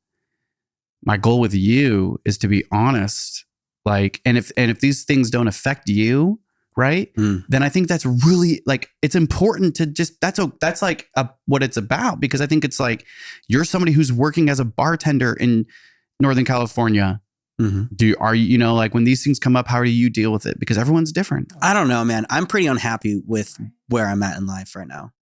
my goal with you is to be honest. Like, and if these things don't affect you, right, then I think that's really like, it's important to just, that's like what it's about. Because I think it's like, you're somebody who's working as a bartender in Northern California. Are you know, like when these things come up, how do you deal with it? Because everyone's different. I don't know, man. I'm pretty unhappy with where I'm at in life right now.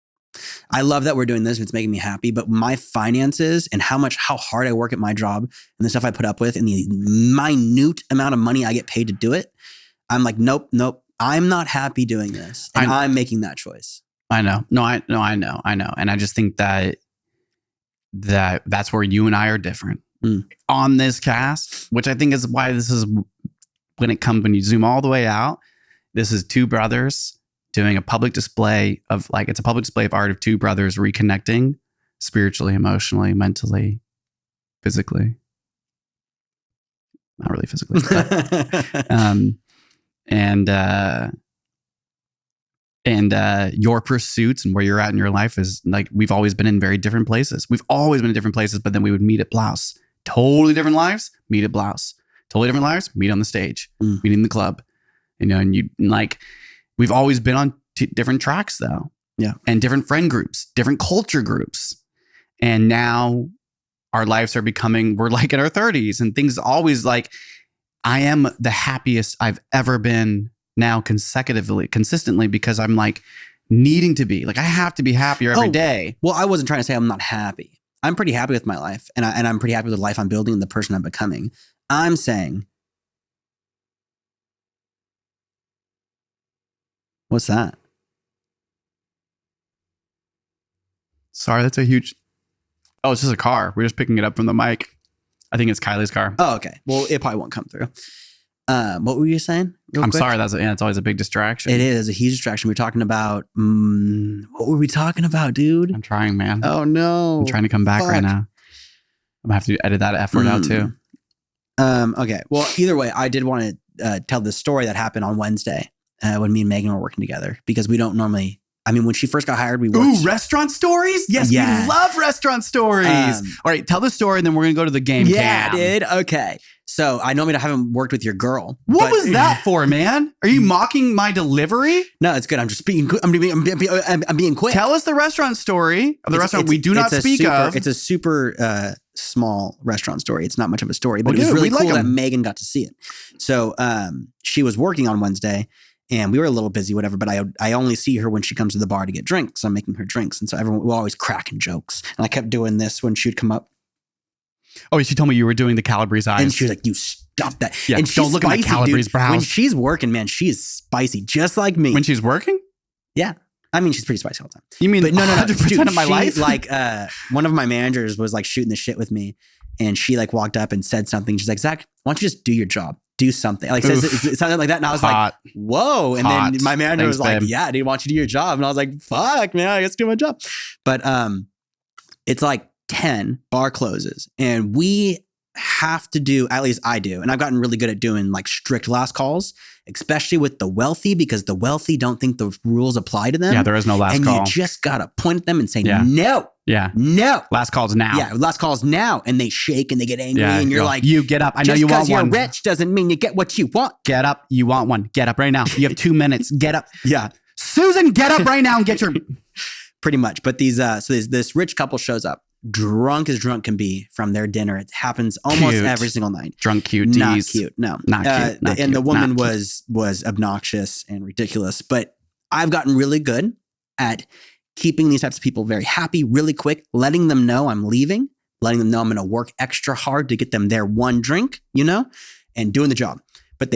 I love that we're doing this. It's making me happy, but my finances and how hard I work at my job and the stuff I put up with and the minute amount of money I get paid to do it, I'm like, nope. I'm not happy doing this, and I'm making that choice. I know. I know. And I just think that's where you and I are different on this cast, which I think is why this is when you zoom all the way out, this is two brothers doing a public display of it's a public display of art of two brothers reconnecting spiritually, emotionally, mentally, physically. Not really physically, but, and your pursuits and where you're at in your life is like, we've always been in very different places. But then we would meet at Blouse. Totally different lives, meet at Blouse. Totally different lives, meet on the stage, meet in the club. You know, and we've always been on different tracks though. Yeah. And different friend groups, different culture groups. And now our lives are we're like in our 30s and things always like, I am the happiest I've ever been now consistently, because I'm like needing to be like, I have to be happier every day. Well, I wasn't trying to say I'm not happy. I'm pretty happy with my life, and I'm pretty happy with the life I'm building and the person I'm becoming. I'm saying, what's that? Sorry, that's a huge. Oh, it's just a car. We're just picking it up from the mic. I think it's Kylie's car. Oh, okay. Well, it probably won't come through. What were you saying? I'm sorry. It's always a big distraction. It is a huge distraction. We're talking about, what were we talking about, dude? I'm trying, man. Oh no. I'm trying to come back right now. I'm gonna have to edit that F word out too. Okay. Well, either way, I did want to tell this story that happened on Wednesday when me and Megan were working together, because we don't normally. I mean, when she first got hired, we worked. Ooh, restaurant stories? Yes, we love restaurant stories. All right, tell the story, and then we're going to go to the game cam. Dude. Okay. So I normally haven't worked with your girl. What was that for, man? Are you mocking my delivery? No, it's good. I'm just being I'm being quick. Tell us the restaurant story of the restaurant we do not speak of. It's a super small restaurant story. It's not much of a story, but it was really cool that Megan got to see it. So she was working on Wednesday. And we were a little busy, whatever, but I only see her when she comes to the bar to get drinks. I'm making her drinks. And so we're always cracking jokes. And I kept doing this when she would come up. Oh, she told me you were doing the Calabrese eyes. And she was like, you stop that. Yeah, and don't look at my Calabrese brows. When she's working, man, she is spicy, just like me. When she's working? Yeah. I mean, she's pretty spicy all the time. You mean but no, 100% dude, of my life? Like, one of my managers was like shooting the shit with me, and she like walked up and said something. She's like, Zach, why don't you just do your job? Do something. Like, says something like that. And I was like, whoa. And then my manager was like, yeah, dude, why don't you do your job? And I was like, fuck, man, I guess do my job. But it's like 10, bar closes, and we have to do, at least I do, and I've gotten really good at doing like strict last calls, especially with the wealthy, because the wealthy don't think the rules apply to them. Yeah, there is no last call. And you just gotta point at them and say, no. Yeah. No. Last call's now. Yeah, last call's now. And they shake and they get angry, and you're like, you get up. I know you want one. Just because you're rich doesn't mean you get what you want. Get up. You want one. Get up right now. You have 2 minutes. Get up. Yeah. Susan, get up right now and get your... Pretty much. But these, this rich couple shows up, drunk as drunk can be from their dinner. It happens almost every single night. Drunk cuties. Not cute. No. Not cute. Not and cute. the woman was obnoxious and ridiculous. But I've gotten really good at keeping these types of people very happy really quick, letting them know I'm leaving, letting them know I'm going to work extra hard to get them their one drink, and doing the job. But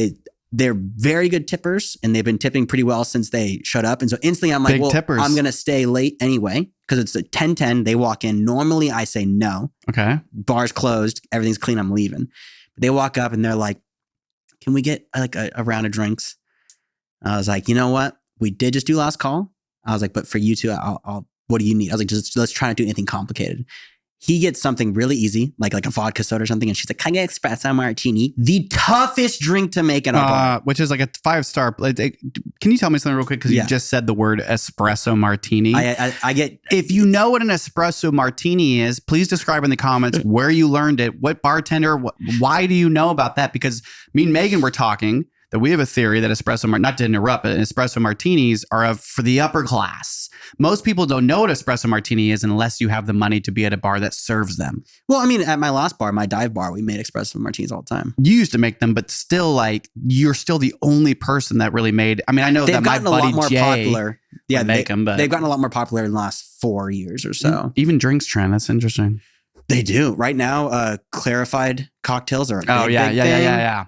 they're very good tippers, and they've been tipping pretty well since they showed up. And so instantly I'm like, I'm going to stay late anyway, because it's a 10:10. They walk in. Normally I say no. Okay. Bar's closed. Everything's clean. I'm leaving. But they walk up and they're like, can we get like a round of drinks? I was like, you know what? We did just do last call. I was like, but for you two, I'll what do you need? I was like, just let's try not to do anything complicated. He gets something really easy, like a vodka soda or something. And she's like, can I get espresso martini? The toughest drink to make in a bar. Which is like a 5-star. Can you tell me something real quick? Because you just said the word espresso martini. I get... If you know what an espresso martini is, please describe in the comments where you learned it, what bartender, why do you know about that? Because me and Megan were talking that we have a theory that not to interrupt, but espresso martinis are for the upper class. Most people don't know what espresso martini is unless you have the money to be at a bar that serves them. Well, I mean, at my last bar, my dive bar, we made espresso martinis all the time. You used to make them, but still, like, you're still the only person that really made. I mean, I know that my buddy Jay popular. Yeah, make them, but they've gotten a lot more popular in the last 4 years or so. Even drinks trend. That's interesting. They do right now. Clarified cocktails are a big thing. Yeah.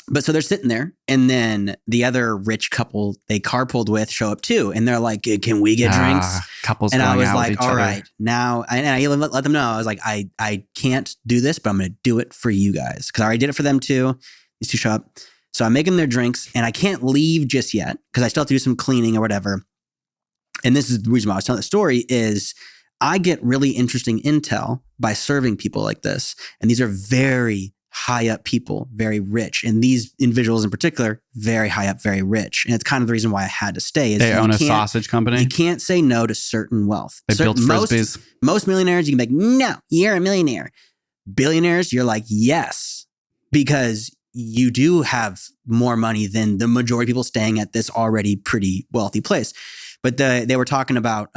But so they're sitting there, and then the other rich couple they carpooled with show up too, and they're like, "Can we get drinks?" Couples, and I was out like, with each "All other. right, now," and I let them know. I was like, "I can't do this, but I'm going to do it for you guys because I already did it for them too." These two show up, so I'm making their drinks, and I can't leave just yet because I still have to do some cleaning or whatever. And this is the reason why I was telling the story is. I get really interesting intel by serving people like this. And these are very high up people, very rich. And these individuals in particular, very high up, very rich. And it's kind of the reason why I had to stay. Is they own a sausage company? You can't say no to certain wealth. They build Frisbees. Most millionaires, you can be like, no, you're a millionaire. Billionaires, you're like, yes, because you do have more money than the majority of people staying at this already pretty wealthy place. But they were talking about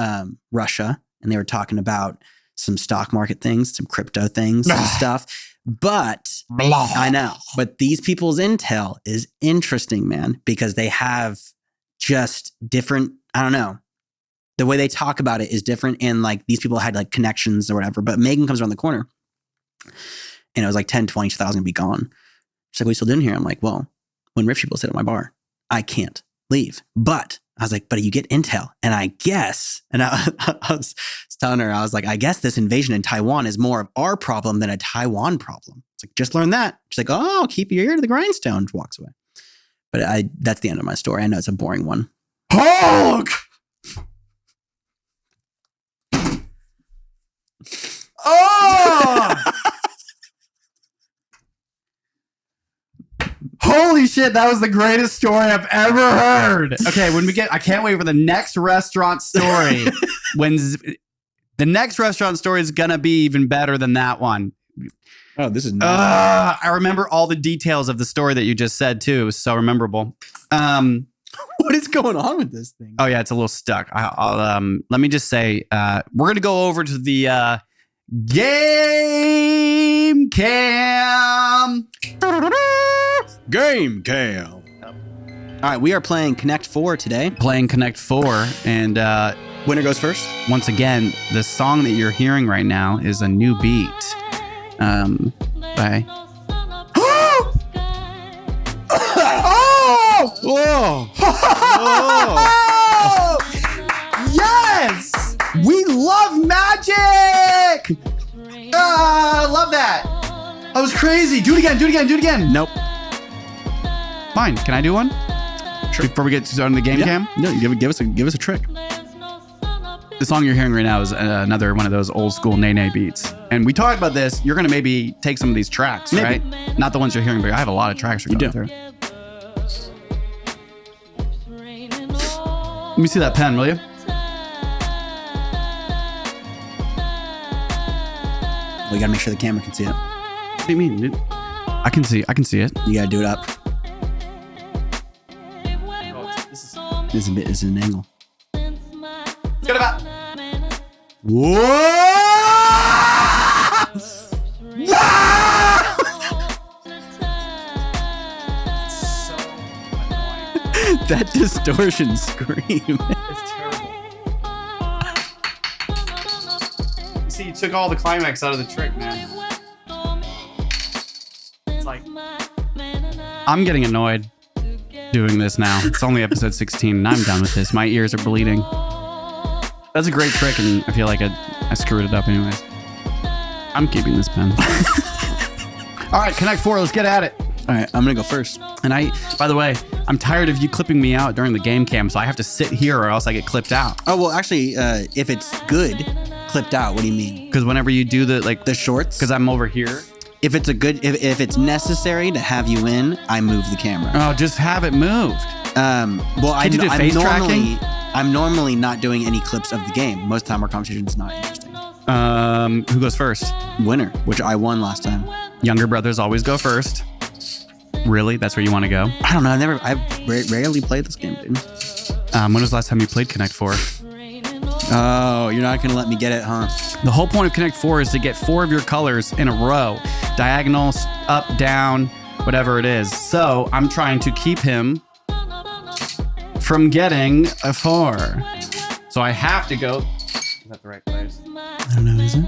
Russia. And they were talking about some stock market things, some crypto things and stuff. But I know. But these people's intel is interesting, man, because they have just different, I don't know. The way they talk about it is different. And like these people had like connections or whatever. But Megan comes around the corner and it was like 10, 20, 2,000 be gone. She's like, what are you still doing here? I'm like, well, when rich people sit at my bar, I can't leave. But I was like, but you get intel. And I guess, and I was telling her, I was like, I guess this invasion in Taiwan is more of our problem than a Taiwan problem. It's like, just learn that. She's like, oh, keep your ear to the grindstone. Walks away. But that's the end of my story. I know it's a boring one. Hulk! Oh! Holy shit, that was the greatest story I've ever heard. Okay, I can't wait for the next restaurant story. The next restaurant story is going to be even better than that one. Oh, this is nice. I remember all the details of the story that you just said too. It was so memorable. What is going on with this thing? Oh yeah, it's a little stuck. Let me just say, we're going to go over to the game cam. Game cam. All right, we are playing Connect 4 today. Playing Connect 4, and winner goes first. Once again, the song that you're hearing right now is a new beat. Bye. Oh! Yes! We love magic! Love that. That was crazy. Do it again. Nope. Fine. Can I do one? Sure. Before we get started on the game cam? No, give us a trick. The song you're hearing right now is another one of those old school nay beats. And we talked about this. You're going to maybe take some of these tracks, right? Not the ones you're hearing, but I have a lot of tracks you're going through. Let me see that pen, will you? We gotta make sure the camera can see it. What do you mean, dude? I can see it. You gotta do it up. This is an angle. Get about. Whoa! That distortion scream. It's terrible. You see, you took all the climax out of the trick, man. It's like, I'm getting annoyed doing this now. It's only episode 16 and I'm done with this. My ears are bleeding. That's a great trick and I feel like I screwed it up anyways. I'm keeping this pen. All right, Connect 4, let's get at it. All right, I'm gonna go first. And by the way, I'm tired of you clipping me out during the game cam, so I have to sit here or else I get clipped out. Oh, well, actually, if it's good, clipped out, what do you mean? Because whenever you do the shorts? Because I'm over here. If if it's necessary to have you in, I move the camera. Oh, just have it moved. Well, I'm normally not doing any clips of the game. Most of the time our conversation is not interesting. Who goes first? Winner, which I won last time. Younger brothers always go first. Really? That's where you want to go? I don't know. I've rarely played this game, dude. When was the last time you played Connect 4? Oh, you're not going to let me get it, huh? The whole point of Connect 4 is to get 4 of your colors in a row. Diagonal, up, down, whatever it is. So I'm trying to keep him from getting a 4. So I have to go. Is that the right place? I don't know, is it?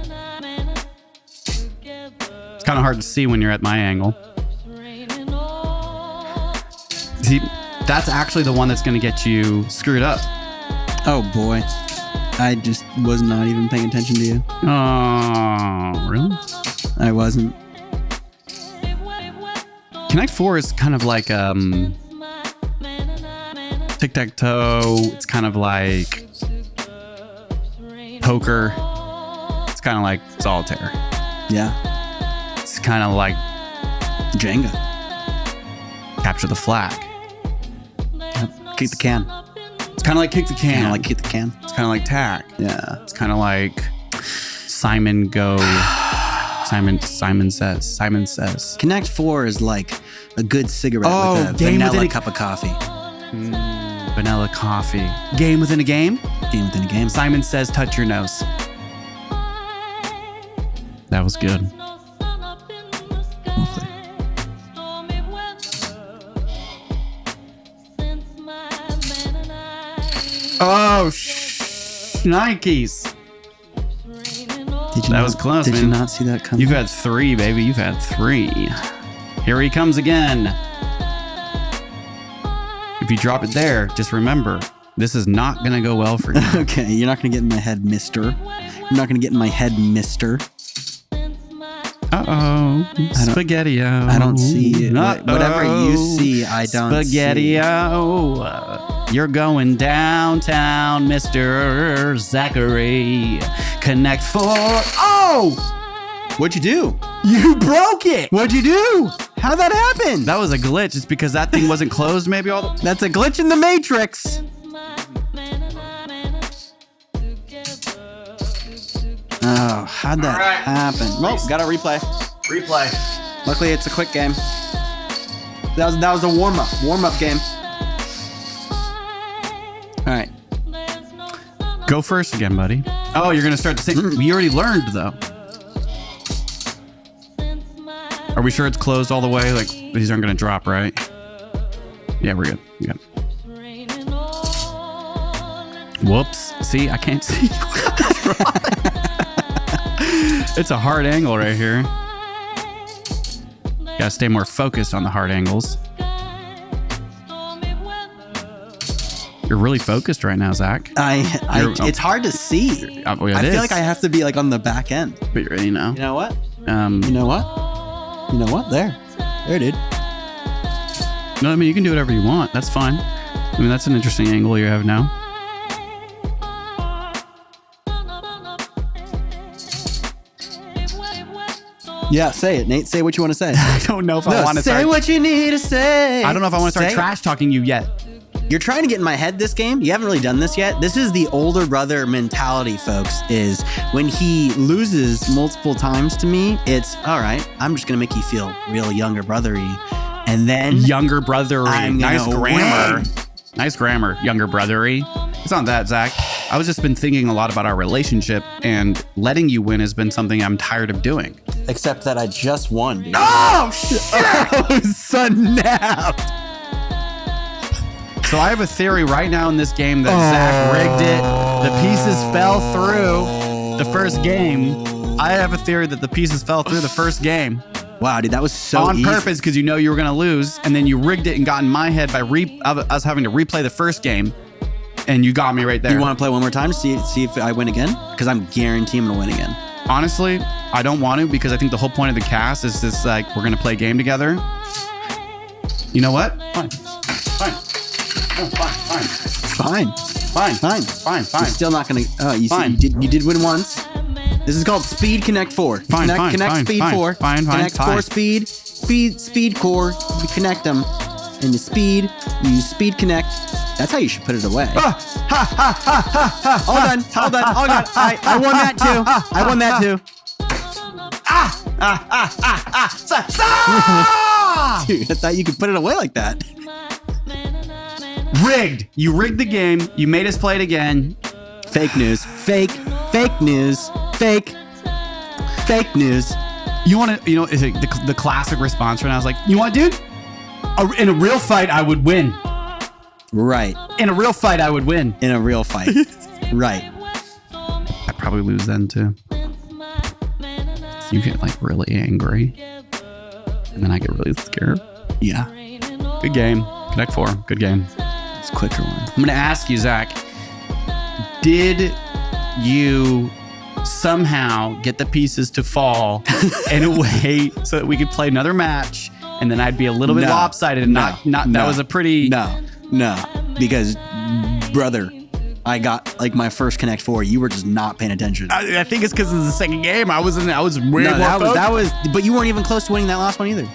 It's kind of hard to see when you're at my angle. See, that's actually the one that's going to get you screwed up. Oh, boy. I just was not even paying attention to you. Oh, really? I wasn't. Connect 4 is kind of like tic-tac-toe. It's kind of like poker. It's kind of like solitaire. Yeah. It's kind of like Jenga. Capture the flag. Yep. Kick the can. It's kind of like kick the can. Kind of like kick the can. It's kind of like tag. Yeah. It's kind of like Simon Go. Simon says. Connect 4 is like a good cigarette with a vanilla cup of coffee. Vanilla coffee. Game within a game? Game within a game. Simon says, touch your nose. That was good. Hopefully. Oh, Nikes. That was close, Did man. you not see that coming? You've had 3, baby. You've had 3. Here he comes again. If you drop it there, just remember, this is not going to go well for you. Okay, you're not going to get in my head, mister. You're not going to get in my head, mister. Uh-oh. Spaghetti-o. I don't see it. Whatever you see, I don't see. Spaghetti-o. You're going downtown, Mr. Zachary. Connect 4. Oh! What'd you do? You broke it! What'd you do? How'd that happen? That was a glitch. It's because that thing wasn't closed, maybe all the... That's a glitch in the Matrix. Oh, how'd that happen? Well, gotta replay. Replay. Luckily, it's a quick game. That was a warm-up game. All right. Go first again, buddy. Oh, you're going to start to sing. We already learned, though. Are we sure it's closed all the way? Like, these aren't going to drop, right? Yeah, we're good. Yeah. Whoops. See, I can't see. It's a hard angle right here. Gotta stay more focused on the hard angles. You're really focused right now, Zach. It's hard to see. I feel like I have to be like on the back end. But you know. You know what? You know what? You know what? There, dude. No, I mean, you can do whatever you want. That's fine. I mean, that's an interesting angle you have now. Yeah, say it, Nate. Say what you want to say. I don't know if I want to say what you need to say. I don't know if I want to start trash talking you yet. You're trying to get in my head this game. You haven't really done this yet. This is the older brother mentality, folks, is when he loses multiple times to me, it's all right, I'm just going to make you feel real younger brothery. And then younger brothery. Nice grammar. Win. Nice grammar. Younger brothery. It's not that, Zach. I was just been thinking a lot about our relationship, and letting you win has been something I'm tired of doing. Except that I just won, dude. Oh, shit. Oh, snapped. So I have a theory right now in this game that Zach rigged it. The pieces fell through the first game. I have a theory that the pieces fell through the first game. Wow, dude, that was so on easy. Purpose, because you know you were going to lose, and then you rigged it and got in my head by us having to replay the first game, and you got me right there. You want to play one more time to see if I win again? Because I'm guaranteeing I'm going to win again. Honestly, I don't want to, because I think the whole point of the cast is this, like, we're going to play a game together. You know what? Fine. Fine. You're still not gonna. Oh, you did win once. This is called Speed Connect 4. Connect Speed 4. Connect 4 Speed Core. You connect them, and the speed. You use Speed Connect. That's how you should put it away. Hold on. Oh God, I won that too. Dude, I thought you could put it away like that. Rigged. You rigged the game. You made us play it again. Fake news. Fake news. Fake news. You want to, is it the classic response right now? I was like, you want, dude? In a real fight, I would win. Right. In a real fight, I would win. In a real fight. Right. I'd probably lose then too. You get like really angry. And then I get really scared. Yeah. Good game. Connect 4. Good game. It's a quicker one. I'm going to ask you, Zach, did you somehow get the pieces to fall in a way so that we could play another match, and then I'd be a little bit lopsided and not that was a pretty... No, because brother, I got like my first Connect 4. You were just not paying attention. I think it's because it's the second game. I was way more focused. But you weren't even close to winning that last one either.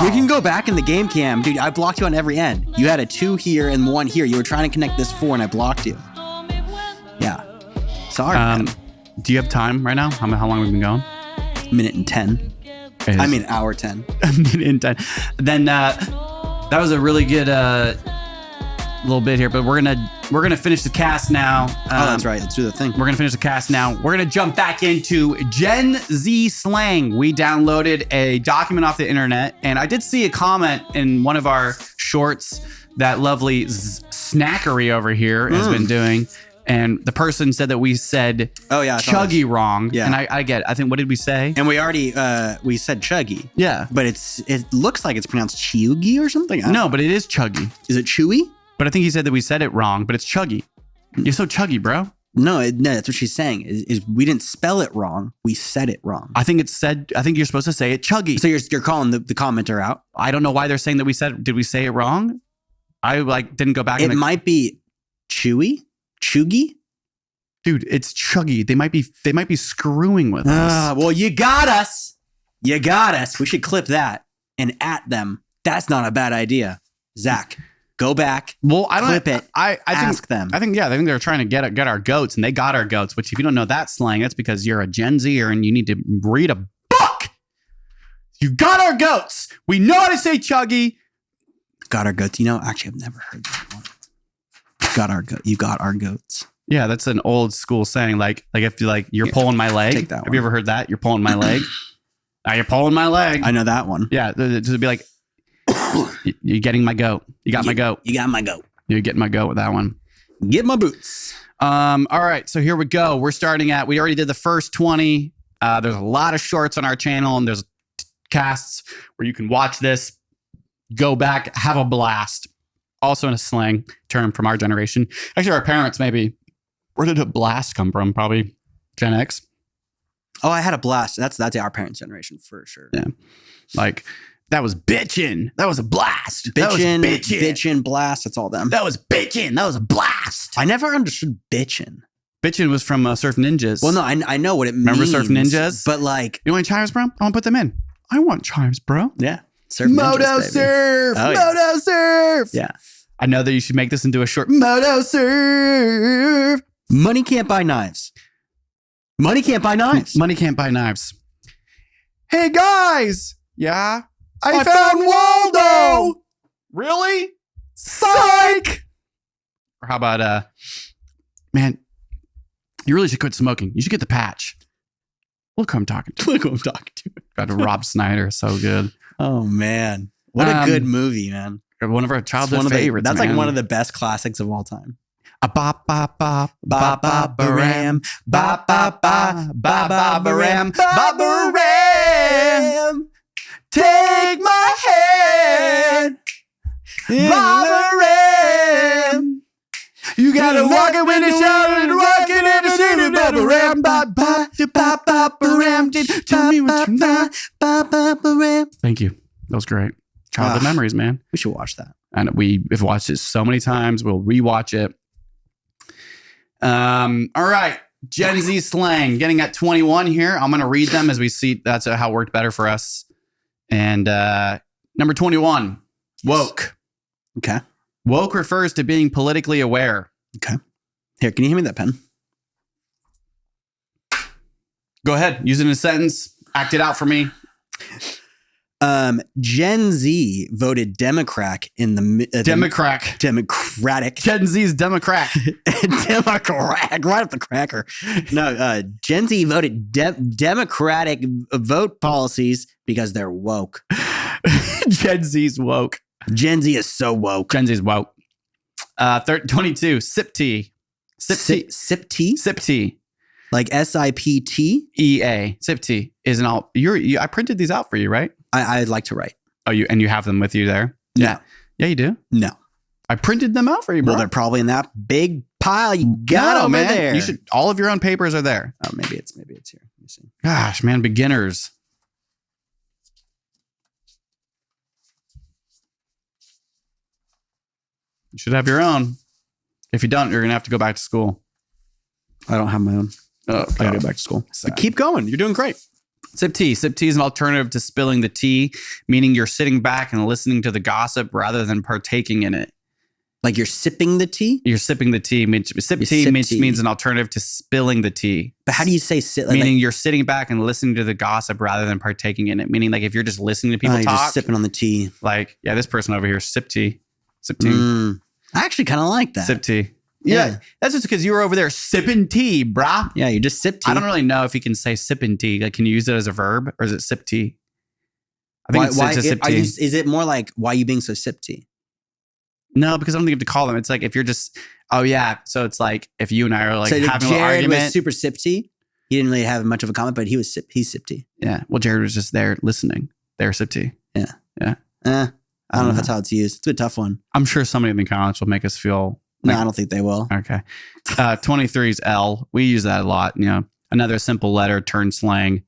You can go back in the game cam. Dude, I blocked you on every end. You had a 2 here and 1 here. You were trying to connect this 4 and I blocked you. Yeah. Sorry. Do you have time right now? How long have we been going? Minute and 10. I mean, hour 10. A minute and 10. Then that was a really good little bit here, but we're gonna finish the cast now. That's right. Let's do the thing. We're gonna finish the cast now. We're gonna jump back into Gen Z slang. We downloaded a document off the internet, and I did see a comment in one of our shorts that lovely Snackery over here has been doing. And the person said that we said chuggy wrong. Yeah. And I get it. I think, what did we say? And we already, we said chuggy. Yeah. But it looks like it's pronounced chuggy or something. No, but it is chuggy. Is it chewy? But I think he said that we said it wrong, but it's chuggy. You're so chuggy, bro. No, that's what she's saying. Is we didn't spell it wrong. We said it wrong. I think you're supposed to say it chuggy. So you're calling the commenter out. I don't know why they're saying that did we say it wrong? I didn't go back. It might be chewy. Chuggy? Dude, it's chuggy. They might be screwing with us. Well, you got us. We should clip that and at them. That's not a bad idea. Zach, go back. Well, I don't clip it. I ask them. I think they're trying to get our goats, and they got our goats, which if you don't know that slang, that's because you're a Gen Zer and you need to read a book. You got our goats. We know how to say chuggy. Got our goats. Actually, I've never heard that one. You got our goats. Yeah, that's an old school saying. Like if you're pulling my leg. Take that one. Have you ever heard that? You're pulling my leg. You're pulling my leg. I know that one. Yeah, to be like, you're getting my goat. You got my goat. You got my goat. You're getting my goat with that one. Get my boots. All right, so here we go. We're starting we already did the first 20. There's a lot of shorts on our channel, and there's casts where you can watch this, go back, have a blast. Also in a slang term from our generation. Actually, our parents maybe. Where did a blast come from? Probably Gen X. Oh, I had a blast. That's our parents' generation for sure. Yeah. Like, that was bitchin'. That was a blast. Bitchin', blast. That's all them. That was bitchin'. That was a blast. I never understood bitchin'. Bitchin' was from Surf Ninjas. Well, no, I know what it Remember means. Surf Ninjas? But like, you want chimes, bro? I want to put them in. I want chimes, bro. Yeah. Surf Moto Ninjas, Surf. Oh, yeah. Moto Surf. Yeah. I know that you should make this into a short. Moto Surf. Money can't buy knives. Money can't buy knives. Money can't buy knives. Hey, guys. Yeah? I found Waldo. Really? Psych. Or how about, man, you really should quit smoking. You should get the patch. Look who I'm talking to. Look who I'm talking to. Got Rob Snyder. So good. Oh, man. What a good movie, man. One of our childhood favorites. That's man. like one of the best classics of all time. A ba ba ba ba ba ba ram ba ba ba ba ba ba ram ba ba ram. Take my hand, ba ram. You gotta walk it when it's out and rock it in the city, ba ba ram ba ba ba ba ba ram. Tell me what you know, ba ba ba ram. Thank you. That was great. Childhood memories, man. We should watch that. And we have watched it so many times. We'll rewatch it. All right. Gen Z slang getting at 21 here. I'm going to read them as we see. That's how it worked better for us. And number 21, woke. Okay. Woke refers to being politically aware. Okay. Here, can you hand me that pen? Go ahead. Use it in a sentence. Act it out for me. Gen Z voted Democrat in the Democratic. Gen Z's Democrat. Democrat, right up the cracker. No, Gen Z voted Democratic vote policies because they're woke. Gen Z's woke. Gen Z is so woke. Gen Z's woke. 22, sip tea. Sip tea? Sip tea. Like SIPT? EA. Sip tea is an all. I printed these out for you, right? I'd like to write. Oh, you have them with you there? No. Yeah. Yeah, you do? No. I printed them out for you, bro. Well, they're probably in that big pile you got over there. You should. All of your own papers are there. Oh, maybe it's here. Let me see. Gosh, man, beginners. You should have your own. If you don't, you're gonna have to go back to school. I don't have my own. Oh, I gotta go back to school. But keep going. You're doing great. Sip tea. Sip tea is an alternative to spilling the tea, meaning you're sitting back and listening to the gossip rather than partaking in it. Like you're sipping the tea? You're sipping the tea. Sip tea means an alternative to spilling the tea. But how do you say sit? Meaning you're sitting back and listening to the gossip rather than partaking in it. Meaning like if you're just listening to people you're talk. Just sipping on the tea. Like, yeah, this person over here, sip tea. Sip tea. I actually kind of like that. Sip tea. Yeah. That's just because you were over there sipping tea, brah. Yeah, you just sip tea. I don't really know if you can say sipping tea. Like, can you use it as a verb or is it sip tea? I think it's a sip tea. Is it more like, why are you being so sip tea? No, because I don't think you have to call them. It's like if you're just, oh yeah. So it's like if you and I are like having an Jared argument. Was super sip tea. He didn't really have much of a comment, but he's sip tea. Yeah. Well, Jared was just there listening. They're sip tea. Yeah. Yeah. I don't know if that's how it's used. It's a tough one. I'm sure somebody in the comments will make us feel. No, I don't think they will. Okay. 23 is L. We use that a lot. You know, another simple letter turned slang.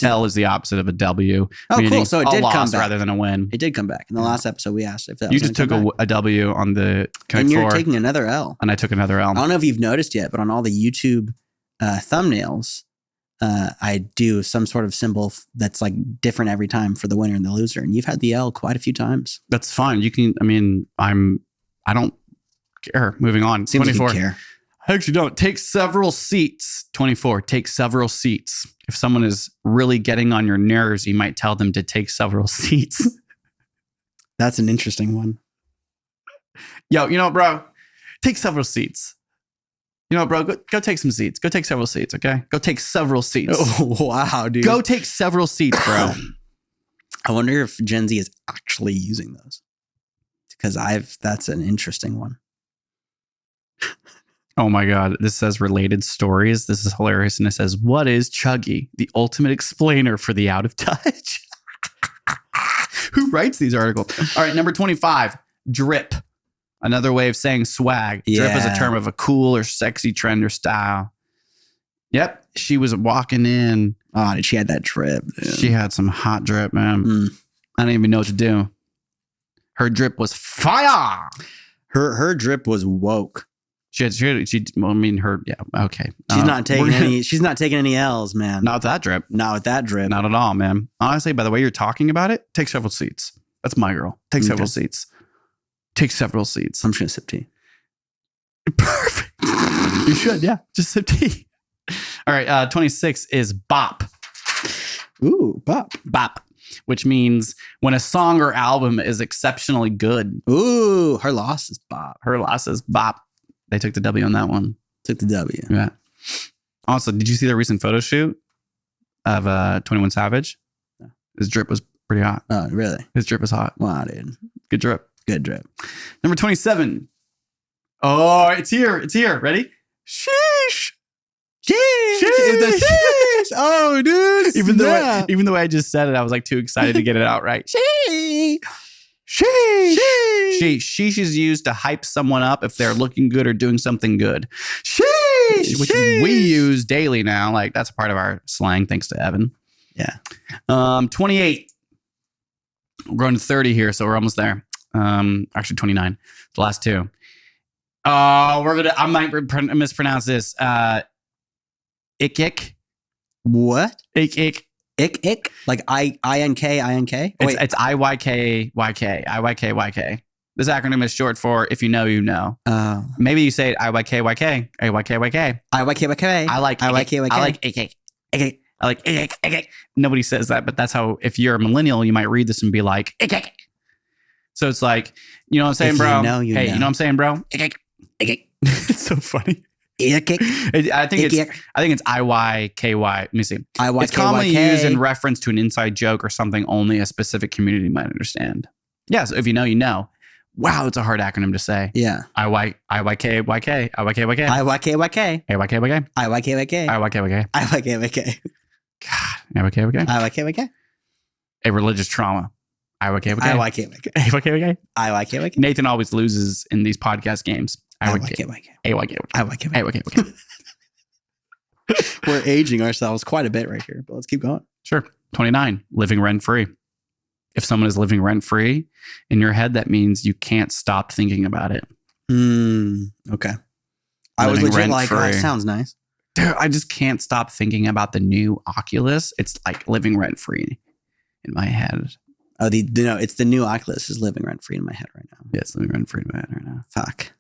L is the opposite of a W. Oh, cool. So it did come back. Rather than a win. It did come back. In the last episode, we asked if that you was just took a W on the and you're taking another L. And I took another L. I don't know if you've noticed yet, but on all the YouTube thumbnails, I do some sort of symbol that's like different every time for the winner and the loser. And you've had the L quite a few times. That's fine. You can, I don't care. Moving on. Seems 24. Like you care. I actually don't. Take several seats. 24. Take several seats. If someone is really getting on your nerves, you might tell them to take several seats. That's an interesting one. Yo, you know what, bro? Take several seats. You know what, bro? Go take some seats. Go take several seats, okay? Go take several seats. Oh, wow, dude. Go take several seats, bro. I wonder if Gen Z is actually using those. Because that's an interesting one. Oh my God. This says related stories. This is hilarious. And it says, what is Chuggy? The ultimate explainer for the out of touch. Who writes these articles? All right. Number 25, drip. Another way of saying swag. Yeah. Drip is a term of a cool or sexy trend or style. Yep. She was walking in. Oh, she had that drip. Dude. She had some hot drip, man. I didn't even know what to do. Her drip was fire. Her drip was woke. Well, I mean, okay. She's not taking any L's, man. Not with that drip. Not with that drip. Not at all, man. Honestly, by the way you're talking about it, take several seats. That's my girl. Take several seats. Take several seats. I'm just gonna sip tea. Perfect. You should, yeah. Just sip tea. All right. 26 is bop. Ooh, bop. Bop. Which means when a song or album is exceptionally good. Ooh, her loss is bop. Her loss is bop. They took the W on that one. Took the W. Yeah. Also, did you see the recent photo shoot of 21 Savage? No. His drip was pretty hot. Oh, really? His drip was hot. Wow, dude. Good drip. Good drip. Number 27. Oh, it's here. It's here. Ready? Sheesh. Sheesh. Sheesh. Oh, dude. Even the way I just said it, I was like too excited to get it out right. Sheesh. Sheesh. Sheesh is used to hype someone up if they're looking good or doing something good. Sheesh. Which we use daily now. Like that's part of our slang, thanks to Evan. Yeah. 28. We're going to 30 here, so we're almost there. Actually 29. The last two. I might mispronounce this. Ik. What? Ik. Ik. Like I-N-K. It's IYK. This acronym is short for if you know, you know. Oh. Maybe you say it IYK. IYK. I like ik. I like ik. Nobody says that, but that's how, if you're a millennial, you might read this and be like, ik. So it's like, you know what I'm saying, bro? You know. You know what I'm saying, bro? Ik. It's so funny. I think it's IYKY. Let me see. IYKYK. It's commonly used in reference to an inside joke or something only a specific community might understand. Yeah, so if you know, you know. Wow, it's a hard acronym to say. Yeah. IYKYK. God. A religious trauma. IYKYK. Nathan always loses in these podcast games. We're aging ourselves quite a bit right here, but let's keep going. Sure. 29, living rent free. If someone is living rent free in your head, that means you can't stop thinking about it. Okay. I was legit like, oh, that sounds nice. Dude, I just can't stop thinking about the new Oculus. It's like living rent free in my head. Oh, it's the new Oculus is living rent free in my head right now. Yeah, it's living rent free in my head right now. Fuck.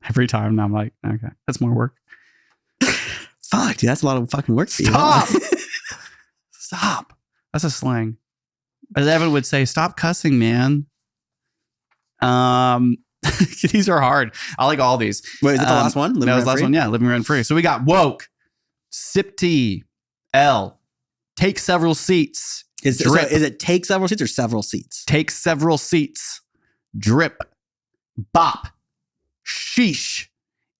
Every time now I'm like, okay, that's more work. Fuck, dude, that's a lot of fucking work for you. Stop. Stop. That's a slang. As Evan would say, stop cussing, man. These are hard. I like all these. Wait, is it the last one? That was the last one. Yeah, living rent free. So we got woke, sip tea, L, take several seats. Is it take several seats or several seats? Take several seats. Drip, bop, sheesh,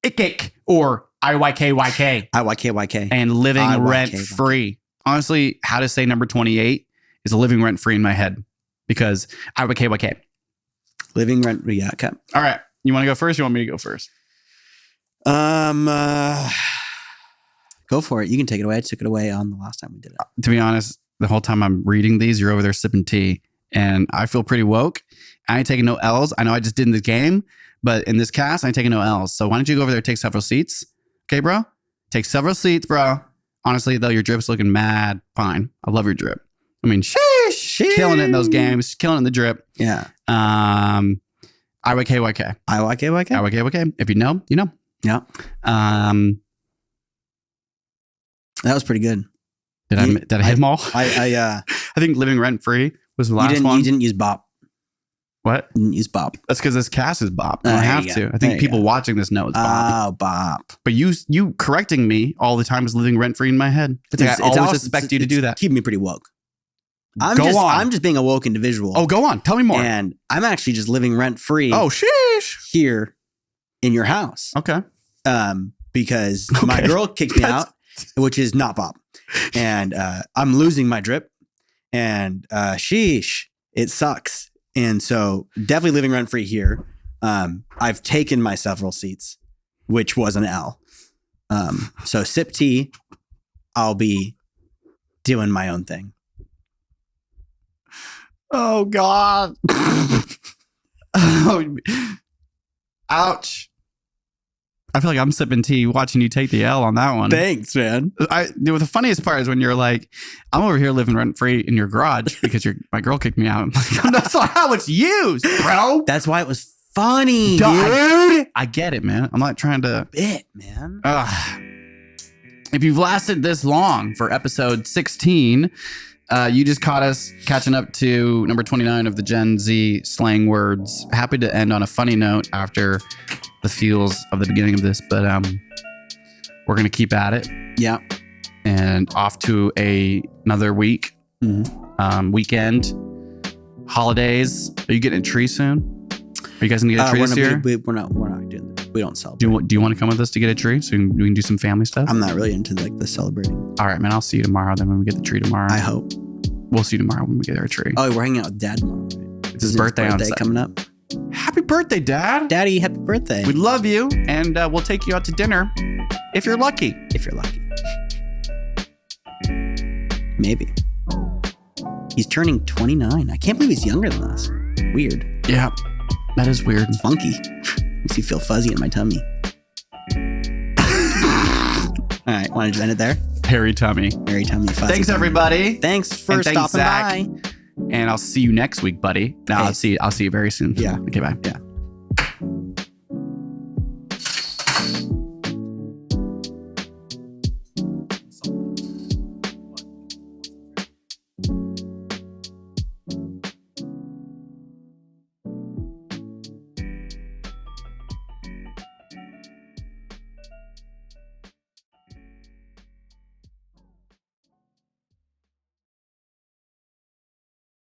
ik, or IYKYK. IYKYK. And living rent free. Honestly, how to say number 28 is living rent free in my head because IYKYK. Living rent free. Yeah. Okay. All right. You want to go first? Or you want me to go first? Go for it. You can take it away. I took it away on the last time we did it. To be honest, the whole time I'm reading these, you're over there sipping tea, and I feel pretty woke. I ain't taking no L's. I know I just did in the game, but in this cast, I ain't taking no L's. So why don't you go over there and take several seats? Okay, bro? Take several seats, bro. Honestly, though, your drip's looking mad fine. I love your drip. I mean, sheesh. Killing it in those games. Killing it in the drip. Yeah. IYKYK. IYKYK. If you know, you know. Yeah. That was pretty good. Did I hit them all? I think living rent free was the last one. You didn't use bop. What? You didn't use bop. That's because this cast is bop. I don't have to. I think people watching this know it's bop. Oh, bop. But you correcting me all the time is living rent free in my head. I always expect you to do that. Keep me pretty woke. I'm just being a woke individual. Oh, go on. Tell me more. And I'm actually just living rent free. Oh, sheesh. Here in your house. Okay. Because my girl kicked me out, which is not Bob. And I'm losing my drip. And sheesh, it sucks. And so definitely living rent free here. I've taken my several seats, which was an L. So sip tea, I'll be doing my own thing. Oh, God. Oh, ouch. I feel like I'm sipping tea watching you take the L on that one. Thanks, man. The funniest part is when you're like, I'm over here living rent free in your garage because my girl kicked me out. I'm like, that's not how it's used, bro. That's why it was funny, dude. I get it, man. I'm not trying to. Man. If you've lasted this long for episode 16, you just caught us catching up to number 29 of the Gen Z slang words. Happy to end on a funny note after the feels of the beginning of this, but we're going to keep at it. Yeah. And off to another week, weekend, holidays. Are you getting a tree soon? Are you guys going to get a tree this year? We're not doing that. We don't celebrate. Do you want to come with us to get a tree so we can do some family stuff? I'm not really into like the celebrating. All right, man. I'll see you tomorrow then when we get the tree tomorrow. I hope. We'll see you tomorrow when we get our tree. Oh, we're hanging out with Dad tomorrow, right? It's his birthday coming up. Happy birthday, Dad. Daddy, happy birthday. We love you, and we'll take you out to dinner if you're lucky. If you're lucky. Maybe. He's turning 29. I can't believe he's younger than us. Weird. Yeah, that is weird. It's funky. Makes me feel fuzzy in my tummy. All right, want to just end it there? Hairy tummy. Hairy tummy. Fuzzy Thanks, tummy. everybody. Thanks for stopping Zach. by. And I'll see you next week, buddy. No, I'll see you very soon. Yeah. Okay, bye. Yeah.